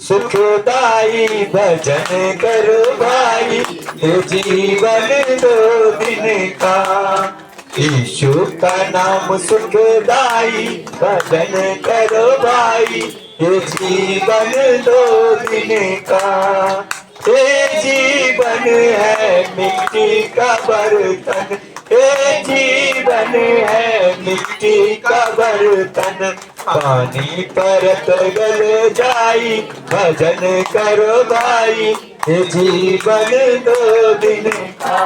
सुखदाई भजन करो भाई, ये जीवन 2 दिन का। यीशु का नाम सुखदाई भजन करो भाई, ये जीवन 2 दिन का। ये जीवन है मिट्टी का बर्तन, ये जीवन है मिट्टी का बर्तन। पानी परत गल जाई भजन करो भाई, ये जीवन 2 दिन का।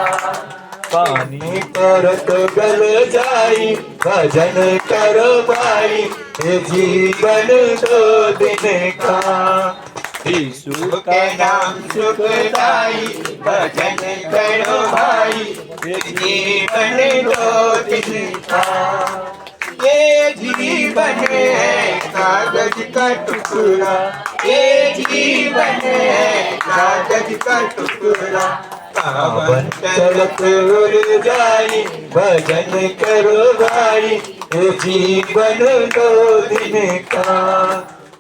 पानी परत गल जाई भजन करो भाई, ये जीवन 2 दिन का। यीशु का नाम सुखदाई भजन करो भाई, ये जीवन 2 दिन का। ये जीवन है कागज का टुकड़ा, ये जीवन है कागज का टुकड़ा। पावन चलत उड़ जाई भजन करो भाई, ये जीवन 2 दिन का।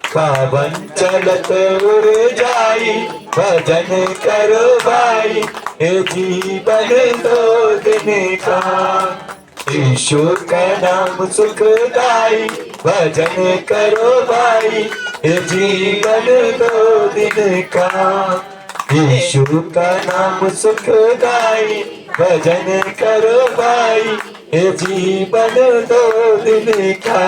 पावन चलत उड़ जाई भजन करो भाई, ये जीवन 2 दिन का। यीशु का नाम सुखदाई भजन करो भाई, ये जीवन 2 दिन का। यीशु का नाम सुखदाई भजन करो भाई, ये जीवन 2 दिन का।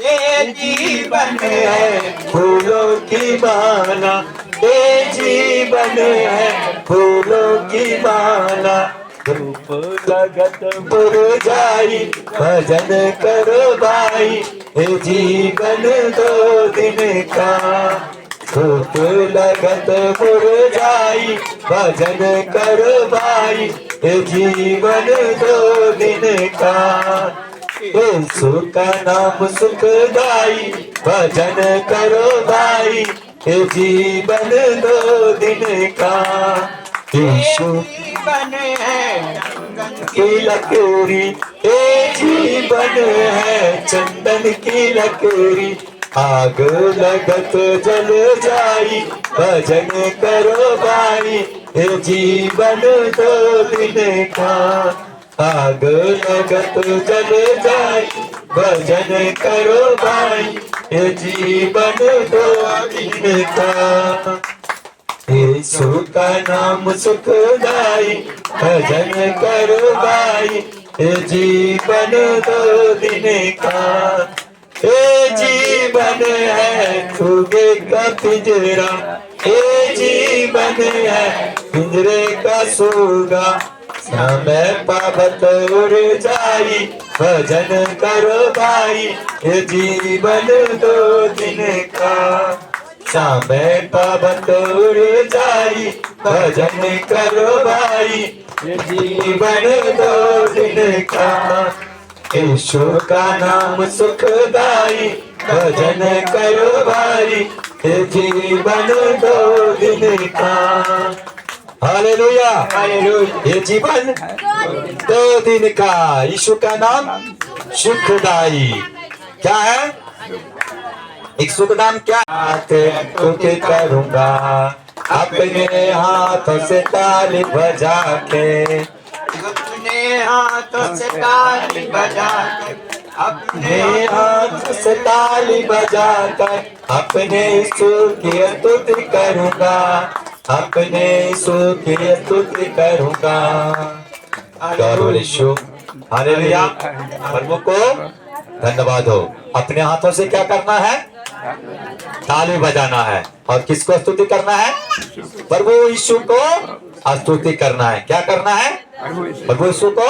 ये जीवन है फूलों की माला, ये जीवन है फूलों की माला। धूप लगत मुरझाई भजन करो भाई, ये जीवन 2 दिन का। धूप लगत मुरझाई भजन करो भाई, ये जीवन 2 दिन का। यीशु का नाम सुखदाई भजन करो भाई, ये जीवन 2 दिन का। यीशु जीवन है चंदन की लकीरी, ये जीवन है चंदन की लकीरी। आग लगत जल जाई भजन करो भाई, ये जीवन 2 दिन का। आग लगत जल जाई भजन करो भाई, ये जीवन 2 दिन का। यीशु का नाम सुखदाई भजन करो भाई, ये जीवन 2 दिन का। ये जीवन है खुगे का पिंजरा, ये जीवन है पिंजरे का सूगा। समय पावत उड़ जाई भजन करो भाई, ये जीवन 2 दिन का। समय पावत उड़ जाई भजन करो भाई, ये जीवन 2 दिन का। यीशु का नाम सुखदाई भजन करो भाई, ये जीवन 2 दिन का। Hallelujah hallelujah. ये जीवन 2 दिन का। यीशु का नाम सुखदाई क्या है? एक शुभ नाम क्या? तुझे करूंगा अपने हाथों से ताली बजा के, अपने हाथों से ताली बजा के, अपने हाथों से ताली बजा कर अपने यीशु की स्तुति करूंगा, अपने यीशु की स्तुति करूंगा। यीशु हालेलुया। प्रभु को धन्यवाद हो। अपने हाथों से क्या करना है? ताली बजाना है। और किसको स्तुति करना है? प्रभु यीशु को स्तुति करना है। क्या करना है? प्रभु यीशु को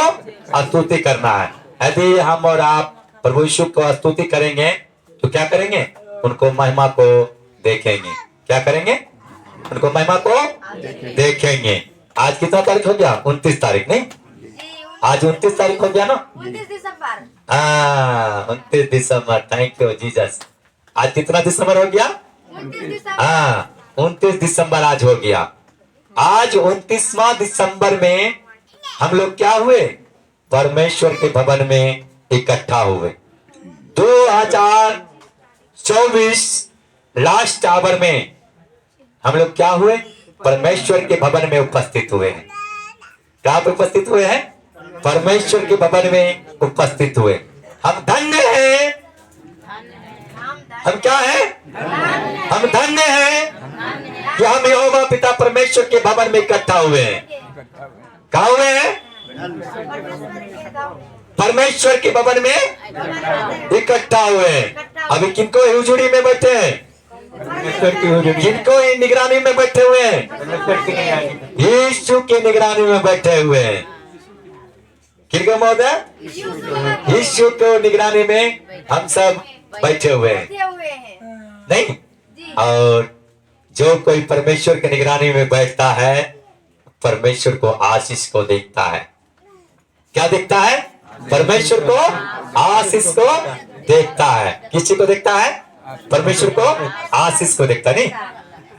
स्तुति करना है। यदि हम और आप प्रभु यीशु को स्तुति करेंगे तो क्या करेंगे? उनको महिमा को देखेंगे। क्या करेंगे? उनको महिमा को देखेंगे। आज कितना तारीख हो गया? 29 तारीख नहीं? आज 29 तारीख हो गया ना? 29 दिसंबर। हाँ 29 दिसंबर। Thank you Jesus. आज कितना दिसंबर हो गया? 29 दिसंबर। हाँ 29 दिसंबर आज हो गया। आज 29वां दिसंबर में हम लोग क्या हुए? परमेश्वर के भवन में इकट्ठा हुए। 2024 लास्ट आवर में हम लोग क्या हुए? परमेश्वर के भवन में उपस्थित हुए हैं। कहाँ पे उपस्थित हुए हैं? परमेश्वर के भवन में उपस्थित हुए। हम धन्य हैं। हम क्या हैं? हम धन्य हैं कि हम यहोवा पिता परमेश्वर के भवन में इकट्ठा हुए हैं। कहाँ हुए हैं? परमेश्वर के भवन में इकट्ठा हुए हैं। अभी किनको हुजूरी में बैठे हैं? किनको निगरानी में बैठे हुए हैं? यीशु के निगरानी में बैठे हुए हैं। किनको महोदय? यीशु को निगरानी में हम सब बैठे हुए हैं। नहीं, और जो कोई परमेश्वर के निगरानी में बैठता है परमेश्वर को आशीष को देखता है। क्या देखता है? परमेश्वर को आशीष को देखता है। किस चीज को देखता है? परमेश्वर को आशीष को देखता नहीं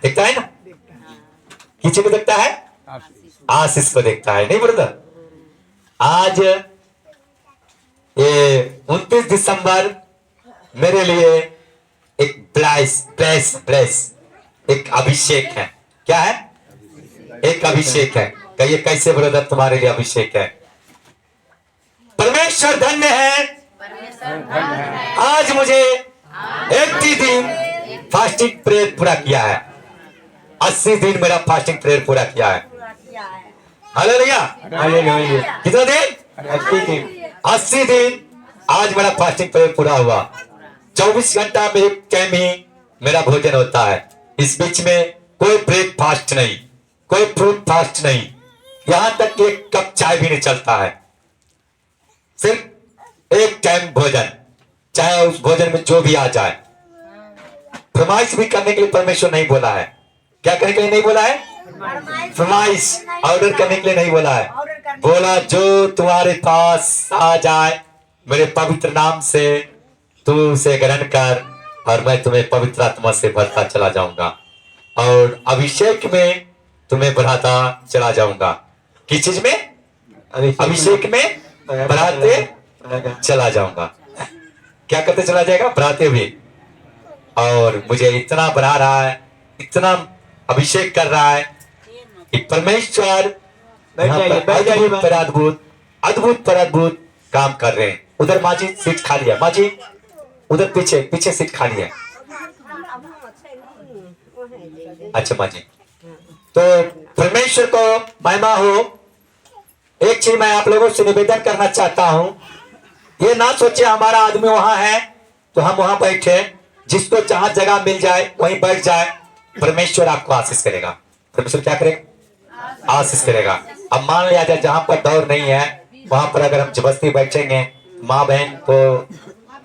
देखता है ना? किस चीज को देखता है? आशीष को देखता है। नहीं ब्रदर, आज ये 29 दिसंबर मेरे लिए एक ब्लेस एक अभिषेक है। क्या है? एक अभिषेक है। कहिए कैसे ब्रदर तुम्हारे लिए अभिषेक है? परमेश्वर धन्य है। आज मुझे 80 दिन फास्टिंग प्रेयर पूरा किया है। 80 दिन मेरा फास्टिंग प्रेयर पूरा किया है। हालेलुया। कितना दिन? 80 दिन। 80 दिन आज मेरा फास्टिंग प्रेयर पूरा हुआ। 24 घंटा में एक टाइम ही मेरा भोजन होता है। इस बीच में कोई ब्रेकफास्ट नहीं, कोई फ्रूट फास्ट नहीं, यहां तक कि एक कप चाय भी नहीं चलता है। सिर्फ एक टाइम भोजन, चाहे उस भोजन में जो भी आ जाए। फरमाइश भी करने के लिए परमेश्वर नहीं बोला है। क्या करने के लिए नहीं बोला है? फरमाइश ऑर्डर करने के लिए नहीं बोला है। बोला जो तुम्हारे पास आ जाए मेरे पवित्र नाम से तू उसे ग्रहण कर और मैं तुम्हें पवित्र आत्मा से भरता चला जाऊंगा और अभिषेक में तुम्हें बढ़ाता चला जाऊंगा। किस चीज में? अभिषेक में बढ़ाते चला जाऊंगा। क्या करते चला जाएगा? बढ़ाते हुए। और मुझे इतना बढ़ा रहा है, इतना अभिषेक कर रहा है कि परमेश्वर अद्भुत पर अद्भुत काम कर रहे हैं। उधर माँ जी सीट खाली है। माँ जी उधर पीछे सीट खाली है। अच्छा माँ जी, तो परमेश्वर को महिमा हो। एक चीज मैं आप लोगों से निवेदन करना चाहता हूं, ये ना सोचे हमारा आदमी वहां है तो हम वहां बैठे। जिसको जहां जगह मिल जाए वहीं बैठ जाए। परमेश्वर आपको आशीष करेगा। परमेश्वर क्या करेगा? आशीष करेगा। अब मान लिया जाए जहां पर दौर नहीं है वहां पर अगर हम जबरदस्ती बैठेंगे माँ बहन, तो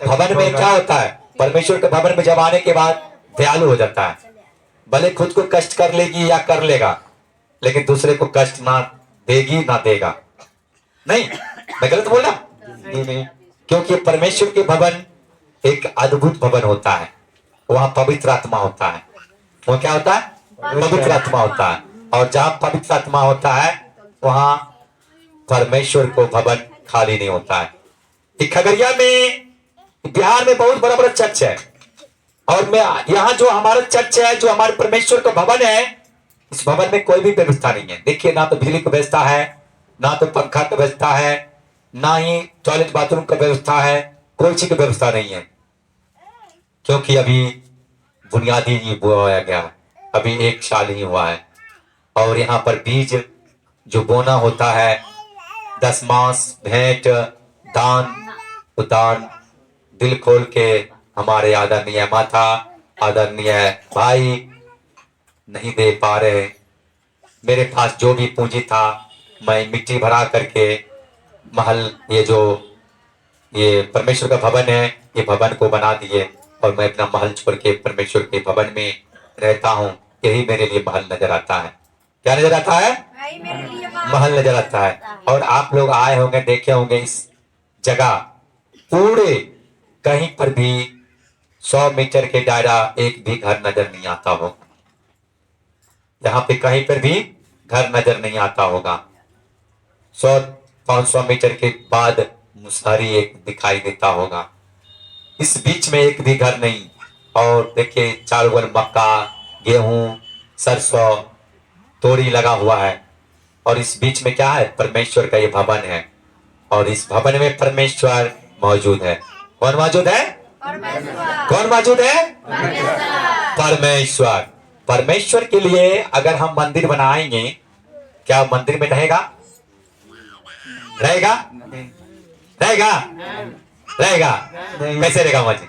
भवन में क्या होता है? परमेश्वर के भवन में जब आने के बाद दयालु हो जाता है। भले खुद को कष्ट कर लेगी या कर लेगा, लेकिन दूसरे को कष्ट ना देगी ना देगा। नहीं, मैं गलत बोला? क्योंकि परमेश्वर के भवन एक अद्भुत भवन होता है। वहां पवित्र आत्मा होता है। वो क्या होता है? पवित्र आत्मा होता है। और जहां पवित्र आत्मा होता है वहां परमेश्वर को भवन खाली नहीं होता है। खगड़िया में, बिहार में बहुत बड़ा बड़ा चर्च है। और मैं यहाँ जो हमारा चर्च है, जो हमारे परमेश्वर का भवन है, इस भवन में कोई भी व्यवस्था नहीं है। देखिए, ना तो बिजली की व्यवस्था है, ना तो पंखा की व्यवस्था है, ना ही टॉयलेट बाथरूम का व्यवस्था है। कोई चीज की व्यवस्था नहीं है। क्योंकि अभी बुनियादी ही बोया गया, अभी 1 साल ही हुआ है। और यहाँ पर बीज जो बोना होता है, दशमांश, भेंट, दान, उदान दिल खोल के हमारे आदरणीय माता, आदरणीय भाई नहीं दे पा रहे। मेरे पास जो भी पूंजी था मैं मिट्टी भरा करके महल, ये परमेश्वर का भवन है, ये भवन को बना दिए और मैं अपना महल छोड़ के परमेश्वर के भवन में रहता हूँ। यही मेरे लिए महल नजर आता है। क्या नजर आता है? महल नजर आता है। और आप लोग आए होंगे, देखे होंगे इस जगह पूरे कहीं पर भी 100 मीटर के दायरा एक भी घर नजर नहीं आता हो। यहाँ पे कहीं पर भी घर नजर नहीं आता होगा। 100-500 मीटर के बाद मुसहरी एक दिखाई देता होगा। इस बीच में एक भी घर नहीं। और देखिए चारों ओर मक्का, गेहूं, सरसों, तोरी लगा हुआ है। और इस बीच में क्या है? परमेश्वर का ये भवन है। और इस भवन में परमेश्वर मौजूद है। कौन मौजूद है? परमेश्वर। कौन मौजूद है? परमेश्वर। परमेश्वर। परमेश्वर के लिए अगर हम मंदिर बनाएंगे, क्या मंदिर में रहेगा? रहेगा? रहेगा? रहेगा? कैसे रहेगा मंदिर?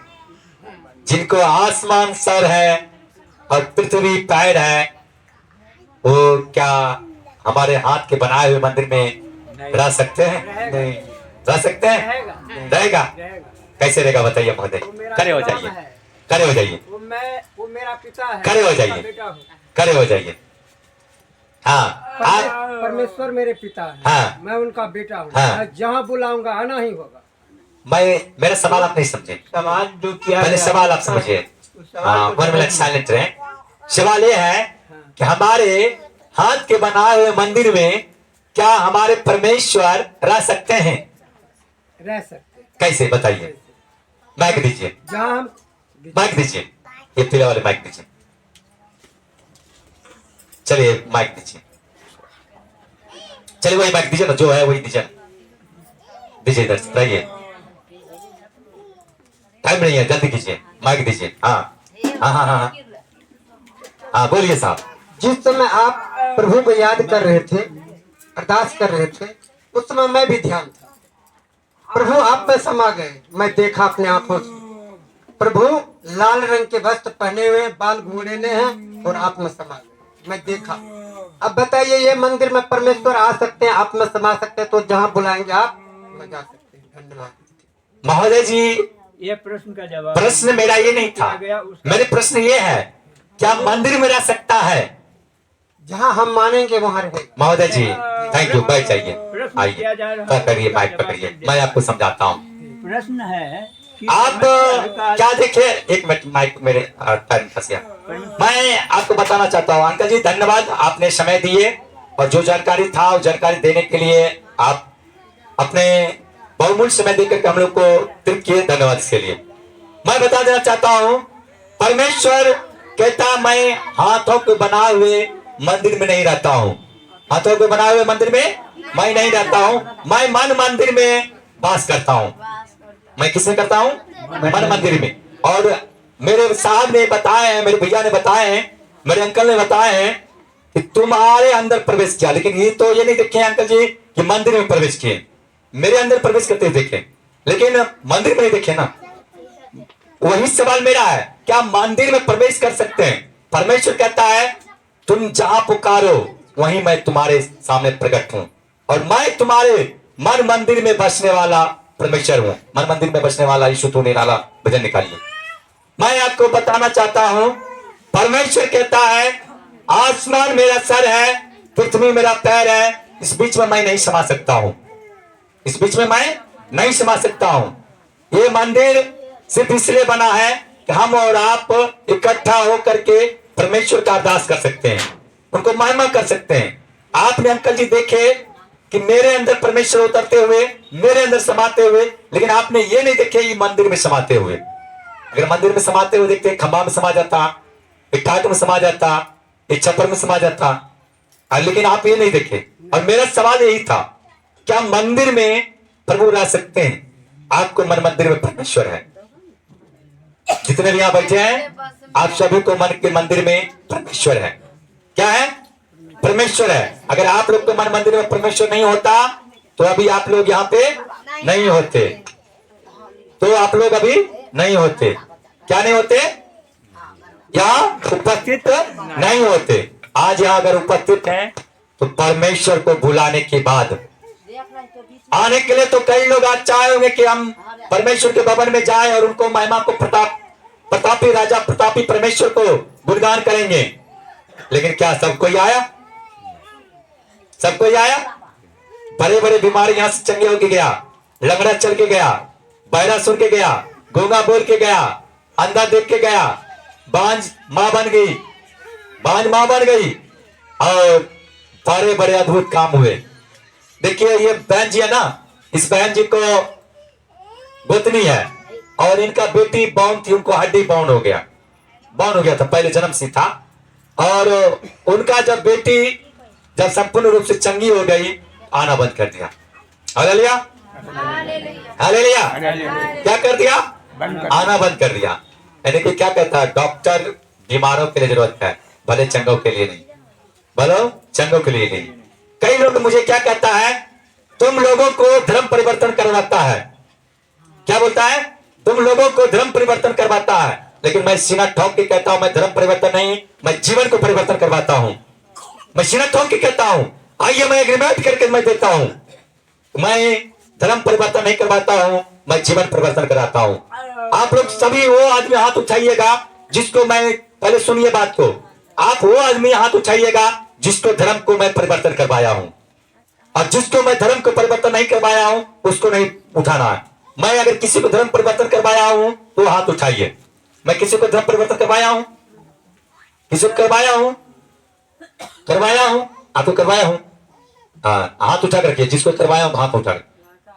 जिनको आसमान सर है और पृथ्वी पैर है, वो क्या हमारे हाथ के बनाए हुए मंदिर में रह सकते हैं? नहीं रह सकते हैं? रहेगा? कैसे रहेगा बताइए महोदय? खड़े हो जाइए, खड़े हो जाइए, वो मेरा पिता है, खड़े हो जाइए, बेटा हूँ। खड़े हो जाइए। हाँ आप परमेश्वर मेरे पिता है, हाँ। मैं उनका बेटा हूँ। हाँ। मैं जहाँ बुलाऊंगा आना ही होगा। मेरा सवाल आप नहीं समझे। समाज जो किया पहले गया- सवाल आप समझिए। हाँ, 1 मिनट साइलेंट रहे। सवाल ये है कि हमारे हाथ के बनाए हुए मंदिर में क्या हमारे परमेश्वर रह सकते हैं? रह सकते हैं। कैसे बताइए? माइक दीजिए, जहाँ हम माइक दीजिए, ये पीले वाले माइक दीजिए। चलिए माइक दीजिए, चलिए वही माइक दीजिए ना, जो है वही दीजिए ना। दीजिए इधर से, रहिए, टाइम नहीं है, जल्दी कीजिए, माइक दीजिए। हाँ हाँ हाँ हाँ हाँ बोलिए साहब। जिस समय आप प्रभु को याद कर रहे थे, अरदास कर रहे थे, उस समय मैं भी ध्यान था। प्रभु आप में समा गए। मैं देखा अपने आंखों से प्रभु लाल रंग के वस्त्र पहने हुए, बाल घूंघरेले हैं और आप में समा गए। मैं देखा। अब बताइए, ये मंदिर में परमेश्वर आ सकते हैं, आप में समा सकते हैं, तो जहाँ बुलाएंगे आप मैं जा सकते हैं। धन्यवाद। महोदय जी, ये प्रश्न का जवाब प्रश्न मेरा ये नहीं था। मेरे प्रश्न ये है, क्या मंदिर में रह सकता है? जहाँ हम मानेंगे वहाँ रहेगा। महोदय जी थैंक यू, बैठ जाइए, आइए, पकड़िए माइक पकड़िए, मैं आपको समझाता हूँ। प्रश्न है कि आप क्या देखे? एक मिनट, माइक मेरे पैर फंस गया। मैं आपको बताना चाहता हूँ अंकल जी, धन्यवाद, आपने समय दिए और जो जानकारी था वो जानकारी देने के लिए आप अपने बहुमूल्य समय देकर हम लोग को तृप्त किए, धन्यवाद इसके लिए। मैं बता देना चाहता हूँ, परमेश्वर कहता मैं हाथों के बनाए हुए मंदिर में नहीं रहता हूँ। हाथों के बनाए हुए मंदिर में मैं नहीं रहता हूँ, मैं मन मंदिर में वास करता हूँ। मैं किसमें करता हूँ? मन मंदिर में। और मेरे साहब ने बताए हैं, मेरे भैया ने बताए हैं, मेरे अंकल ने बताए हैं कि तुम्हारे अंदर प्रवेश किया, लेकिन ये तो ये नहीं देखे अंकल जी कि मंदिर में प्रवेश किए। मेरे अंदर प्रवेश करते हुए देखे, लेकिन मंदिर में नहीं देखे ना। वही सवाल मेरा है, क्या मंदिर में प्रवेश कर सकते हैं? परमेश्वर कहता है तुम जहां पुकारो वहीं मैं तुम्हारे सामने प्रकट हूं, और मैं तुम्हारे मन मंदिर में बसने वाला परमेश्वर हूं। मन मंदिर में बसने वाला यीशु तू निराला भजन निकालिए। मैं आपको बताना चाहता हूं, परमेश्वर कहता है आसमान मेरा सर है, पृथ्वी मेरा पैर है, इस बीच में मैं नहीं समा सकता हूं, इस बीच में मैं नहीं समा सकता हूं। ये मंदिर सिर्फ इसलिए बना है कि हम और आप इकट्ठा होकर के परमेश्वर का अरदास कर सकते हैं, उनको महिमा कर सकते हैं। आपने अंकल जी देखे कि मेरे अंदर परमेश्वर उतरते हुए, मेरे अंदर समाते हुए, लेकिन आपने ये नहीं देखे ये मंदिर में समाते हुए। अगर मंदिर में समाते हुए देखते, खंबा में समा जाता, एक टाट में समा जाता, एक छप्पर में समा जाता, लेकिन आप ये नहीं देखे। और मेरा सवाल यही था, क्या मंदिर में प्रभु रह सकते हैं? आपको मन मंदिर में परमेश्वर है। जितने भी यहाँ बैठे हैं, आप सभी को मन के मंदिर में परमेश्वर है। क्या है? परमेश्वर है। अगर आप लोग को मन मंदिर में परमेश्वर नहीं होता तो अभी आप लोग यहाँ पे नहीं होते, तो आप लोग अभी नहीं होते। क्या नहीं होते? यहाँ उपस्थित नहीं होते। आज यहाँ अगर उपस्थित हैं तो परमेश्वर को बुलाने के बाद आने के लिए तो कई लोग आज चाहे होंगे कि हम परमेश्वर के भवन में जाएं और उनको महिमा को प्रतापी राजा प्रतापी परमेश्वर को गुणगान करेंगे, लेकिन क्या सब कोई आया? सब कोई आया? बड़े बड़े बीमारी यहां से चंगे होके गया, लंगड़ा चल के गया, बहरा सुन के गया, गूंगा बोल के गया, अंधा देख के गया, बांझ मां बन गई, बांझ मां बन गई, और बड़े बड़े अद्भुत काम हुए। देखिए ये बहन जी है ना, इस बहन जी को गोतनी है और इनका बेटी बाउंड थी, उनको हड्डी बाउंड हो गया, बॉर्न हो गया था, पहले जन्म से था। और उनका जब बेटी जब संपूर्ण रूप से चंगी हो गई, आना बंद कर दिया। Hallelujah, hallelujah. क्या कर दिया? आना बंद कर दिया। यानी कि क्या कहता है, डॉक्टर बीमारों के लिए जरूरत है, भले चंगों के लिए नहीं, भले चंगों के लिए नहीं। कई लोग मुझे क्या कहता है, तुम लोगों को धर्म परिवर्तन करवाता है। क्या बोलता है? तुम लोगों को धर्म परिवर्तन करवाता है। लेकिन मैं सीना ठोक के कहता हूं, मैं धर्म परिवर्तन नहीं, मैं जीवन को परिवर्तन करवाता हूं। मैं सीना ठोक के कहता हूं, आइए मैं एग्रीमेंट करके मैं देता हूं, मैं धर्म परिवर्तन नहीं करवाता हूं, मैं जीवन परिवर्तन कराता हूं। आप लोग सभी वो आदमी हाथ उठाइएगा जिसको मैं, पहले सुनिए बात को, आप वो आदमी हाथ उठाइएगा जिसको धर्म को मैं परिवर्तन करवाया हूं, और जिसको मैं धर्म को परिवर्तन नहीं करवाया हूं उसको नहीं उठाना है। मैं अगर किसी को धर्म परिवर्तन करवाया हूं तो हाथ उठाइए। मैं किसी को धर्म परिवर्तन करवाया हूं, किसी को करवाया हूं, करवाया हूं, आपको करवाया हूं, हाँ हाथ उठा करके जिसको करवाया हूं हाथ उठा,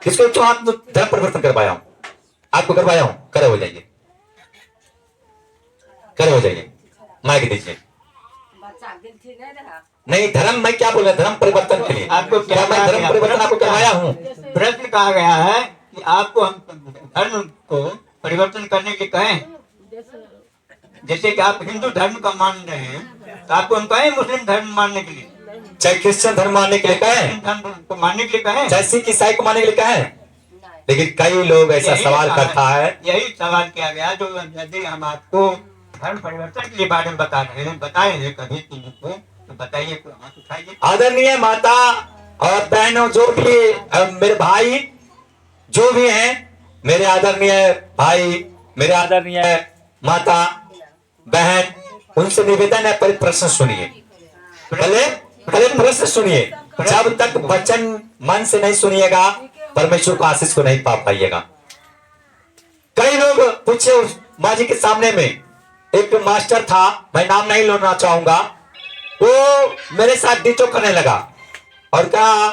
किसको तो हाथ धर्म परिवर्तन करवाया हूं, आपको करवाया हूं, खड़े हो जाइए, खड़े हो जाइए, माइक दीजिए। नहीं, धर्म मैं क्या बोल रहा, धर्म परिवर्तन के लिए आपको क्या मैं धर्म परिवर्तन आपको करवाया हूं? प्रश्न कहा गया है कि आपको हम धर्म को परिवर्तन करने के लिए कहें। जैसे कि आप हिंदू धर्म का मान रहे हैं, तो आपको हम कहें मुस्लिम धर्म मानने के लिए, चाहे क्रिश्चियन धर्म मानने के लिए कहें, धर्म को मानने के लिए कहें, चाहे सिख ईसाई को मानने के लिए कहें। लेकिन कई लोग ऐसा सवाल करता है, यही सवाल किया गया, जो यदि हम आपको धर्म परिवर्तन के बारे में बता रहे हैं, बताए हैं कभी किसी को, तो बताइए, हाथ उठाइए। आदरणीय माता और बहनों, जो भी मेरे भाई जो भी हैं, मेरे आदरणीय भाई, मेरे आदरणीय माता बहन, उनसे निवेदन है, पहले प्रश्न सुनिए, पहले प्रश्न सुनिए। जब तक वचन मन से नहीं सुनिएगा, परमेश्वर को आशीष को नहीं पा पाइएगा। कई लोग पूछे उस माँ जी के सामने में, एक मास्टर था, मैं नाम नहीं लेना चाहूंगा, वो मेरे साथ डिटो करने लगा और कहा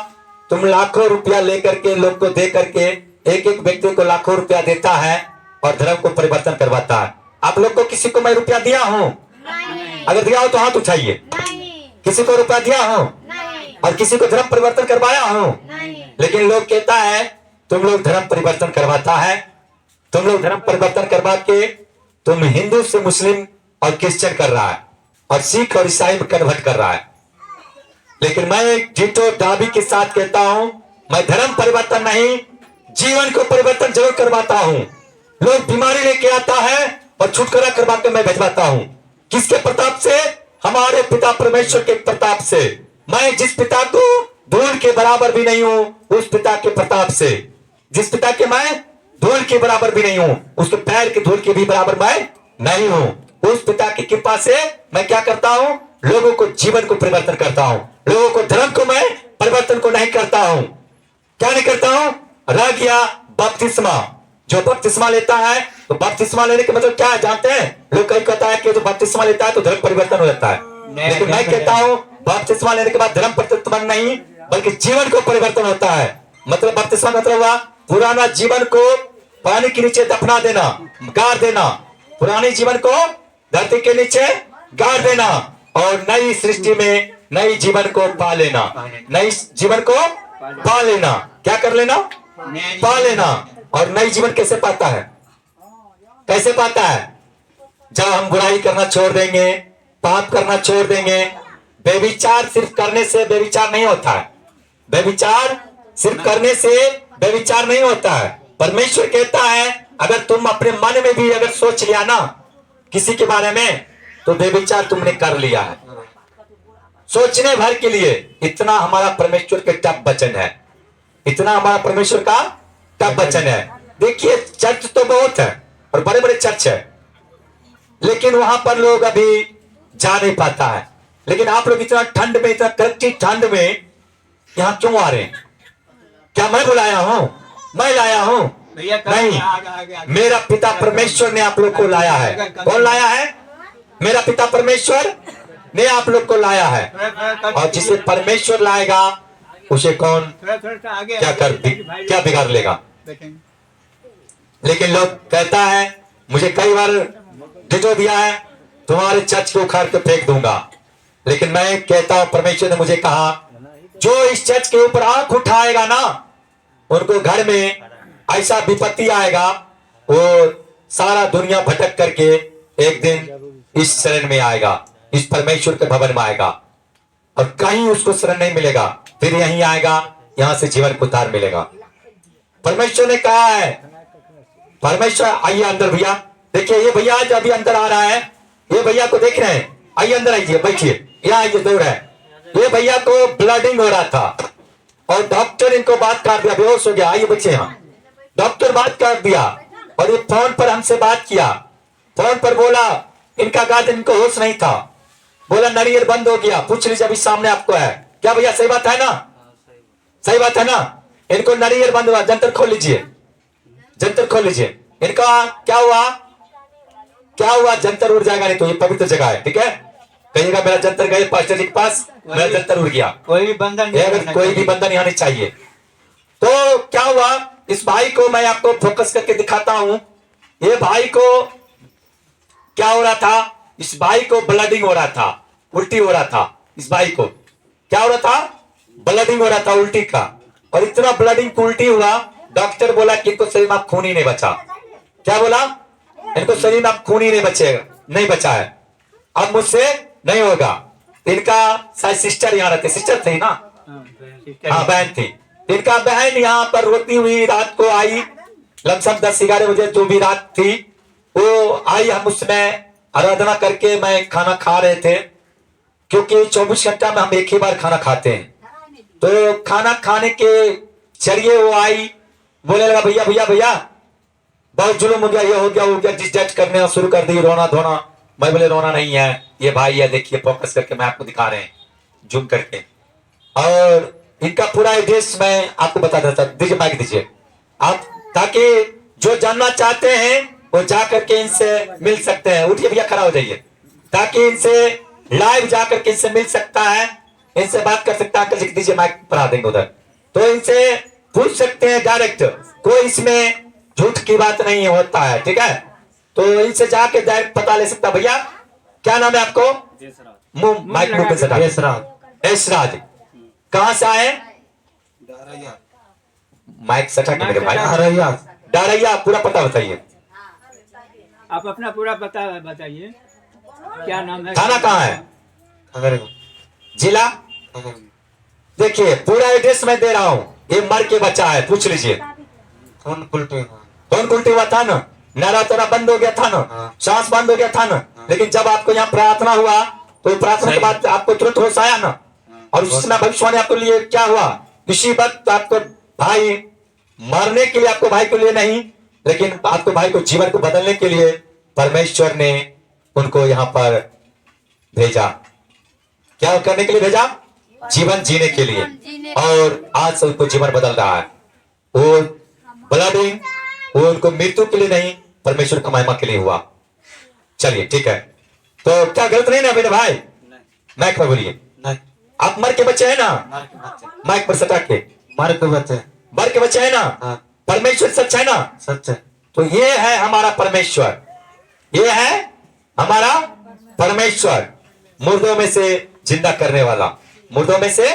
तुम लाखों रुपया लेकर के लोग को दे करके, एक एक व्यक्ति को लाखों रुपया देता है और धर्म को परिवर्तन करवाता है। आप लोग को किसी को मैं रुपया दिया हूं? अगर दिया हो तो हाथ उठाइए। किसी को रुपया दिया हूं और किसी को धर्म परिवर्तन करवाया हूं? लेकिन लोग कहता है तुम लोग धर्म परिवर्तन करवाता है, तुम लोग धर्म परिवर्तन करवा के तुम हिंदू से मुस्लिम और क्रिश्चियन कर रहा है और सिख और ईसाई में कन्वर्ट कर रहा है। लेकिन मैं डिटो दाबी के साथ कहता हूं, मैं धर्म परिवर्तन नहीं, जीवन को परिवर्तन जरूर करवाता हूं। लोग बीमारी लेके आता है और छुटकारा करवा के मैं भिजवाता हूं। किसके प्रताप से? हमारे पिता परमेश्वर के प्रताप से। मैं जिस पिता को धूल के बराबर भी नहीं हूं, उस पिता के प्रताप से, जिस पिता के मैं धूल के बराबर भी नहीं हूं, उसके पैर के धूल के भी बराबर मैं नहीं हूं, उस पिता की कृपा से मैं क्या करता हूं? लोगों को जीवन को परिवर्तन करता हूं। लोगों को धर्म को मैं परिवर्तन को नहीं करता हूं। क्या नहीं करता हूं? रह गया बपतिस्मा। जो बपतिस्मा लेता है, तो बपतिस्मा लेने के मतलब क्या है जानते हैं? लोग कई कहता है कि जो बपतिस्मा लेता है तो धर्म परिवर्तन हो जाता है, लेकिन मैं कहता हूं बपतिस्मा लेने के बाद धर्म परिवर्तन नहीं, बल्कि जीवन को परिवर्तन होता है। मतलब बपतिस्मा मतलब हुआ पुराना जीवन को पानी के नीचे दफना देना, गाड़ देना, पुराने जीवन को धरती के नीचे गाड़ देना और नई सृष्टि में नई जीवन को पा लेना, नई जीवन को पा लेना। क्या कर लेना? पा लेना। और नई जीवन कैसे पाता है? कैसे पाता है? जब हम बुराई करना छोड़ देंगे, पाप करना छोड़ देंगे। व्यभिचार सिर्फ करने से व्यभिचार नहीं होता है। व्यभिचार सिर्फ करने से व्यभिचार नहीं होता है। परमेश्वर कहता है अगर तुम अपने मन में भी अगर सोच लिया ना किसी के बारे में, तो व्यभिचार तुमने कर लिया है। सोचने भर के लिए इतना हमारा परमेश्वर के टफ वचन है, इतना हमारा परमेश्वर का टफ वचन है। देखिए चर्च तो बहुत है और बड़े बड़े चर्च है, लेकिन वहां पर लोग अभी जा नहीं पाता है। लेकिन आप लोग इतना ठंड में, इतना कड़कती ठंड में यहाँ क्यों आ रहे हैं? क्या मैं बुलाया हूं? मैं लाया हूं? नहीं, मेरा पिता परमेश्वर ने आप लोग को लाया है। कौन लाया है? मेरा पिता परमेश्वर ने आप लोग को लाया है। और जिसे परमेश्वर लाएगा उसे कौन क्या बिगाड़ लेगा? लेकिन लोग कहता है, मुझे कई बार डिटो दिया है, तुम्हारे चर्च को उखाड़ के फेंक दूंगा। लेकिन मैं कहता हूं, परमेश्वर ने मुझे कहा, जो इस चर्च के ऊपर आंख उठाएगा ना, उनको घर में ऐसा विपत्ति आएगा, वो सारा दुनिया भटक करके एक दिन इस शरण में आएगा, इस परमेश्वर के भवन में आएगा, और कहीं उसको शरण नहीं मिलेगा, फिर यहीं आएगा, यहां से जीवन को उद्धार मिलेगा। परमेश्वर ने कहा है, परमेश्वर, आइए अंदर भैया, देखिए ये भैया आज अभी अंदर आ रहा है, ये भैया को देख रहे हैं, आइए अंदर आइए, बैठिए, यहाँ आइए, दौड़ है। ये भैया को ब्लडिंग हो रहा था और डॉक्टर इनको बात कर दिया, बेहोश हो गया। आइए बच्चे, यहाँ डॉक्टर बात कर दिया और ये फोन पर हमसे बात किया, फोन पर बोला इनका गार्ड, इनको होश नहीं था, बोला नारियल बंद हो गया। पूछ लीजिए, अभी सामने आपको है, क्या भैया सही बात है ना? सही बात है ना? इनको नारियल बंद हुआ, जंतर खोल लीजिए, जंतर खोल लीजिए। इनका क्या हुआ? क्या हुआ? जंतर उड़ जाएगा, नहीं तो ये पवित्र जगह है, ठीक है? कहिएगा मेरा जंतर गए पास्टर जी के पास, मेरा जंतर उड़ गया। कोई भी बंधन कोई भी बंधन यहाँ नहीं चाहिए। तो क्या हुआ? इस भाई को मैं आपको फोकस करके दिखाता हूं। ये भाई को क्या हो रहा था? इस भाई को ब्लडिंग हो रहा था, उल्टी हो रहा था। इस भाई को क्या हो रहा था? ब्लडिंग हो रहा था, उल्टी का। और इतना ब्लडिंग उल्टी हुआ, डॉक्टर बोला कि इनको शरीर में खून ही नहीं बचा। क्या बोला? इनको शरीर में खून ही नहीं बचेगा, नहीं बचा है, अब मुझसे नहीं होगा। इनका शायद सिस्टर यहाँ रहते, सिस्टर थी ना? हाँ बहन थी। इनका बहन यहाँ पर रोती हुई रात को आई, लमसम 10-11 बजे जो भी रात थी वो आई। हम उसमें आराधना करके मैं खाना खा रहे थे, क्योंकि 24 घंटा में हम एक ही बार खाना खाते हैं। तो खाना खाने के जरिए वो आई, बोले लगा भैया भैया भैया बहुत जुल्म हो गया, ये हो गया वो हो गया, जिस जज करने शुरू कर दी, रोना धोना। मैं बोले रोना नहीं है, ये भाई है, देखिए फोकस करके मैं आपको दिखा रहे हैं, जूम करके। और इनका पूरा एड्रेस मैं आपको बता देता, दीजिए माइक दीजिए आप, ताकि जो जानना चाहते हैं वो जा करके इनसे मिल सकते हैं। उठिए भैया, खड़ा हो जाइए, ताकि इनसे लाइव जा करके इनसे मिल सकता है, इनसे बात कर सकता है। लिख दीजिए, माइक पर आ देंगे उधर, तो इनसे पूछ सकते हैं डायरेक्ट, कोई इसमें झूठ की बात नहीं होता है, ठीक है? तो इनसे जाके डायरेक्ट पता ले सकता। भैया क्या नाम है आपको? माइक मुंह पे सटा। ऐशराज। कहाँ से आए? माइक सटा के मेरे भाई। डारैया, पूरा पता बताइए। आप अपना पूरा पता बताइए, क्या नाम है? थाना कहाँ है? जिला? देखिए पूरा एड्रेस मैं दे रहा हूँ, ये मर के बचा है, पूछ लीजिए। कौन उल्टी हुआ था ना? नारा तेरा बंद हो गया था ना, सांस बंद हो गया था ना, लेकिन जब आपको यहाँ प्रार्थना हुआ तो प्रार्थना के बाद आपको तुरंत होश आया ना, और उस समय भविष्यवाणी आपको लिए क्या हुआ? इसी वक्त आपको भाई मारने के लिए, आपको भाई के लिए नहीं, लेकिन आपको भाई को जीवन को बदलने के लिए परमेश्वर ने उनको यहाँ पर भेजा। क्या करने के लिए भेजा? जीवन जीने के लिए। और आज से उनको जीवन बदल रहा है। वो ब्लडिंग वो उनको मृत्यु के लिए नहीं, परमेश्वर की महिमा के लिए हुआ। चलिए ठीक है, तो क्या गलत नहीं ना मेरे भाई? माइक पर बोलिए। आप मर के बच्चे हैं ना? माइक पर सटा के, मर के बच्चे हैं ना? परमेश्वर सच है ना? सच है। तो ये है हमारा परमेश्वर, ये है हमारा परमेश्वर, मुर्दों में से जिंदा करने वाला, मुर्दों में से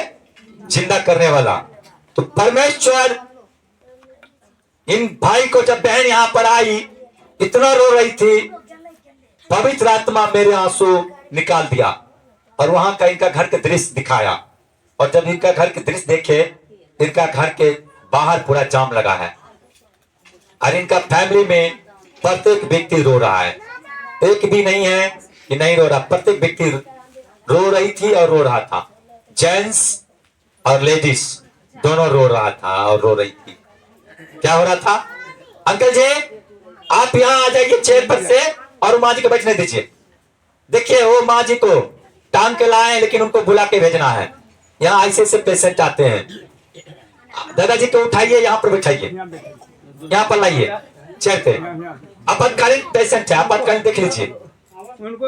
जिंदा करने वाला। तो परमेश्वर इन भाई को, जब बहन यहां पर आई, इतना रो रही थी, पवित्र आत्मा मेरे आंसू निकाल दिया और वहां का इनका घर के दृश्य दिखाया। और जब इनका घर के दृश्य देखे, इनका घर के बाहर पूरा जाम लगा है और इनका फैमिली में प्रत्येक व्यक्ति रो रहा है। एक भी नहीं है कि नहीं रो रहा, प्रत्येक व्यक्ति रो रही थी और रो रहा था। जेंट्स और लेडीज दोनों रो रहा था और रो रही थी। क्या हो रहा था? अंकल जी आप यहाँ आ जाइए चेयर पर से और माँ जी को बैठने दीजिए। देखिए वो माँ जी को टांग के लाए, लेकिन उनको बुला के भेजना है। यहाँ ऐसे पेशेंट आते हैं। दादाजी को उठाइए, यहाँ पर बैठाइए, यहाँ पर लाइए चेयर पे। आपातकालीन पेशेंट है, आपातकालीन देख लीजिए,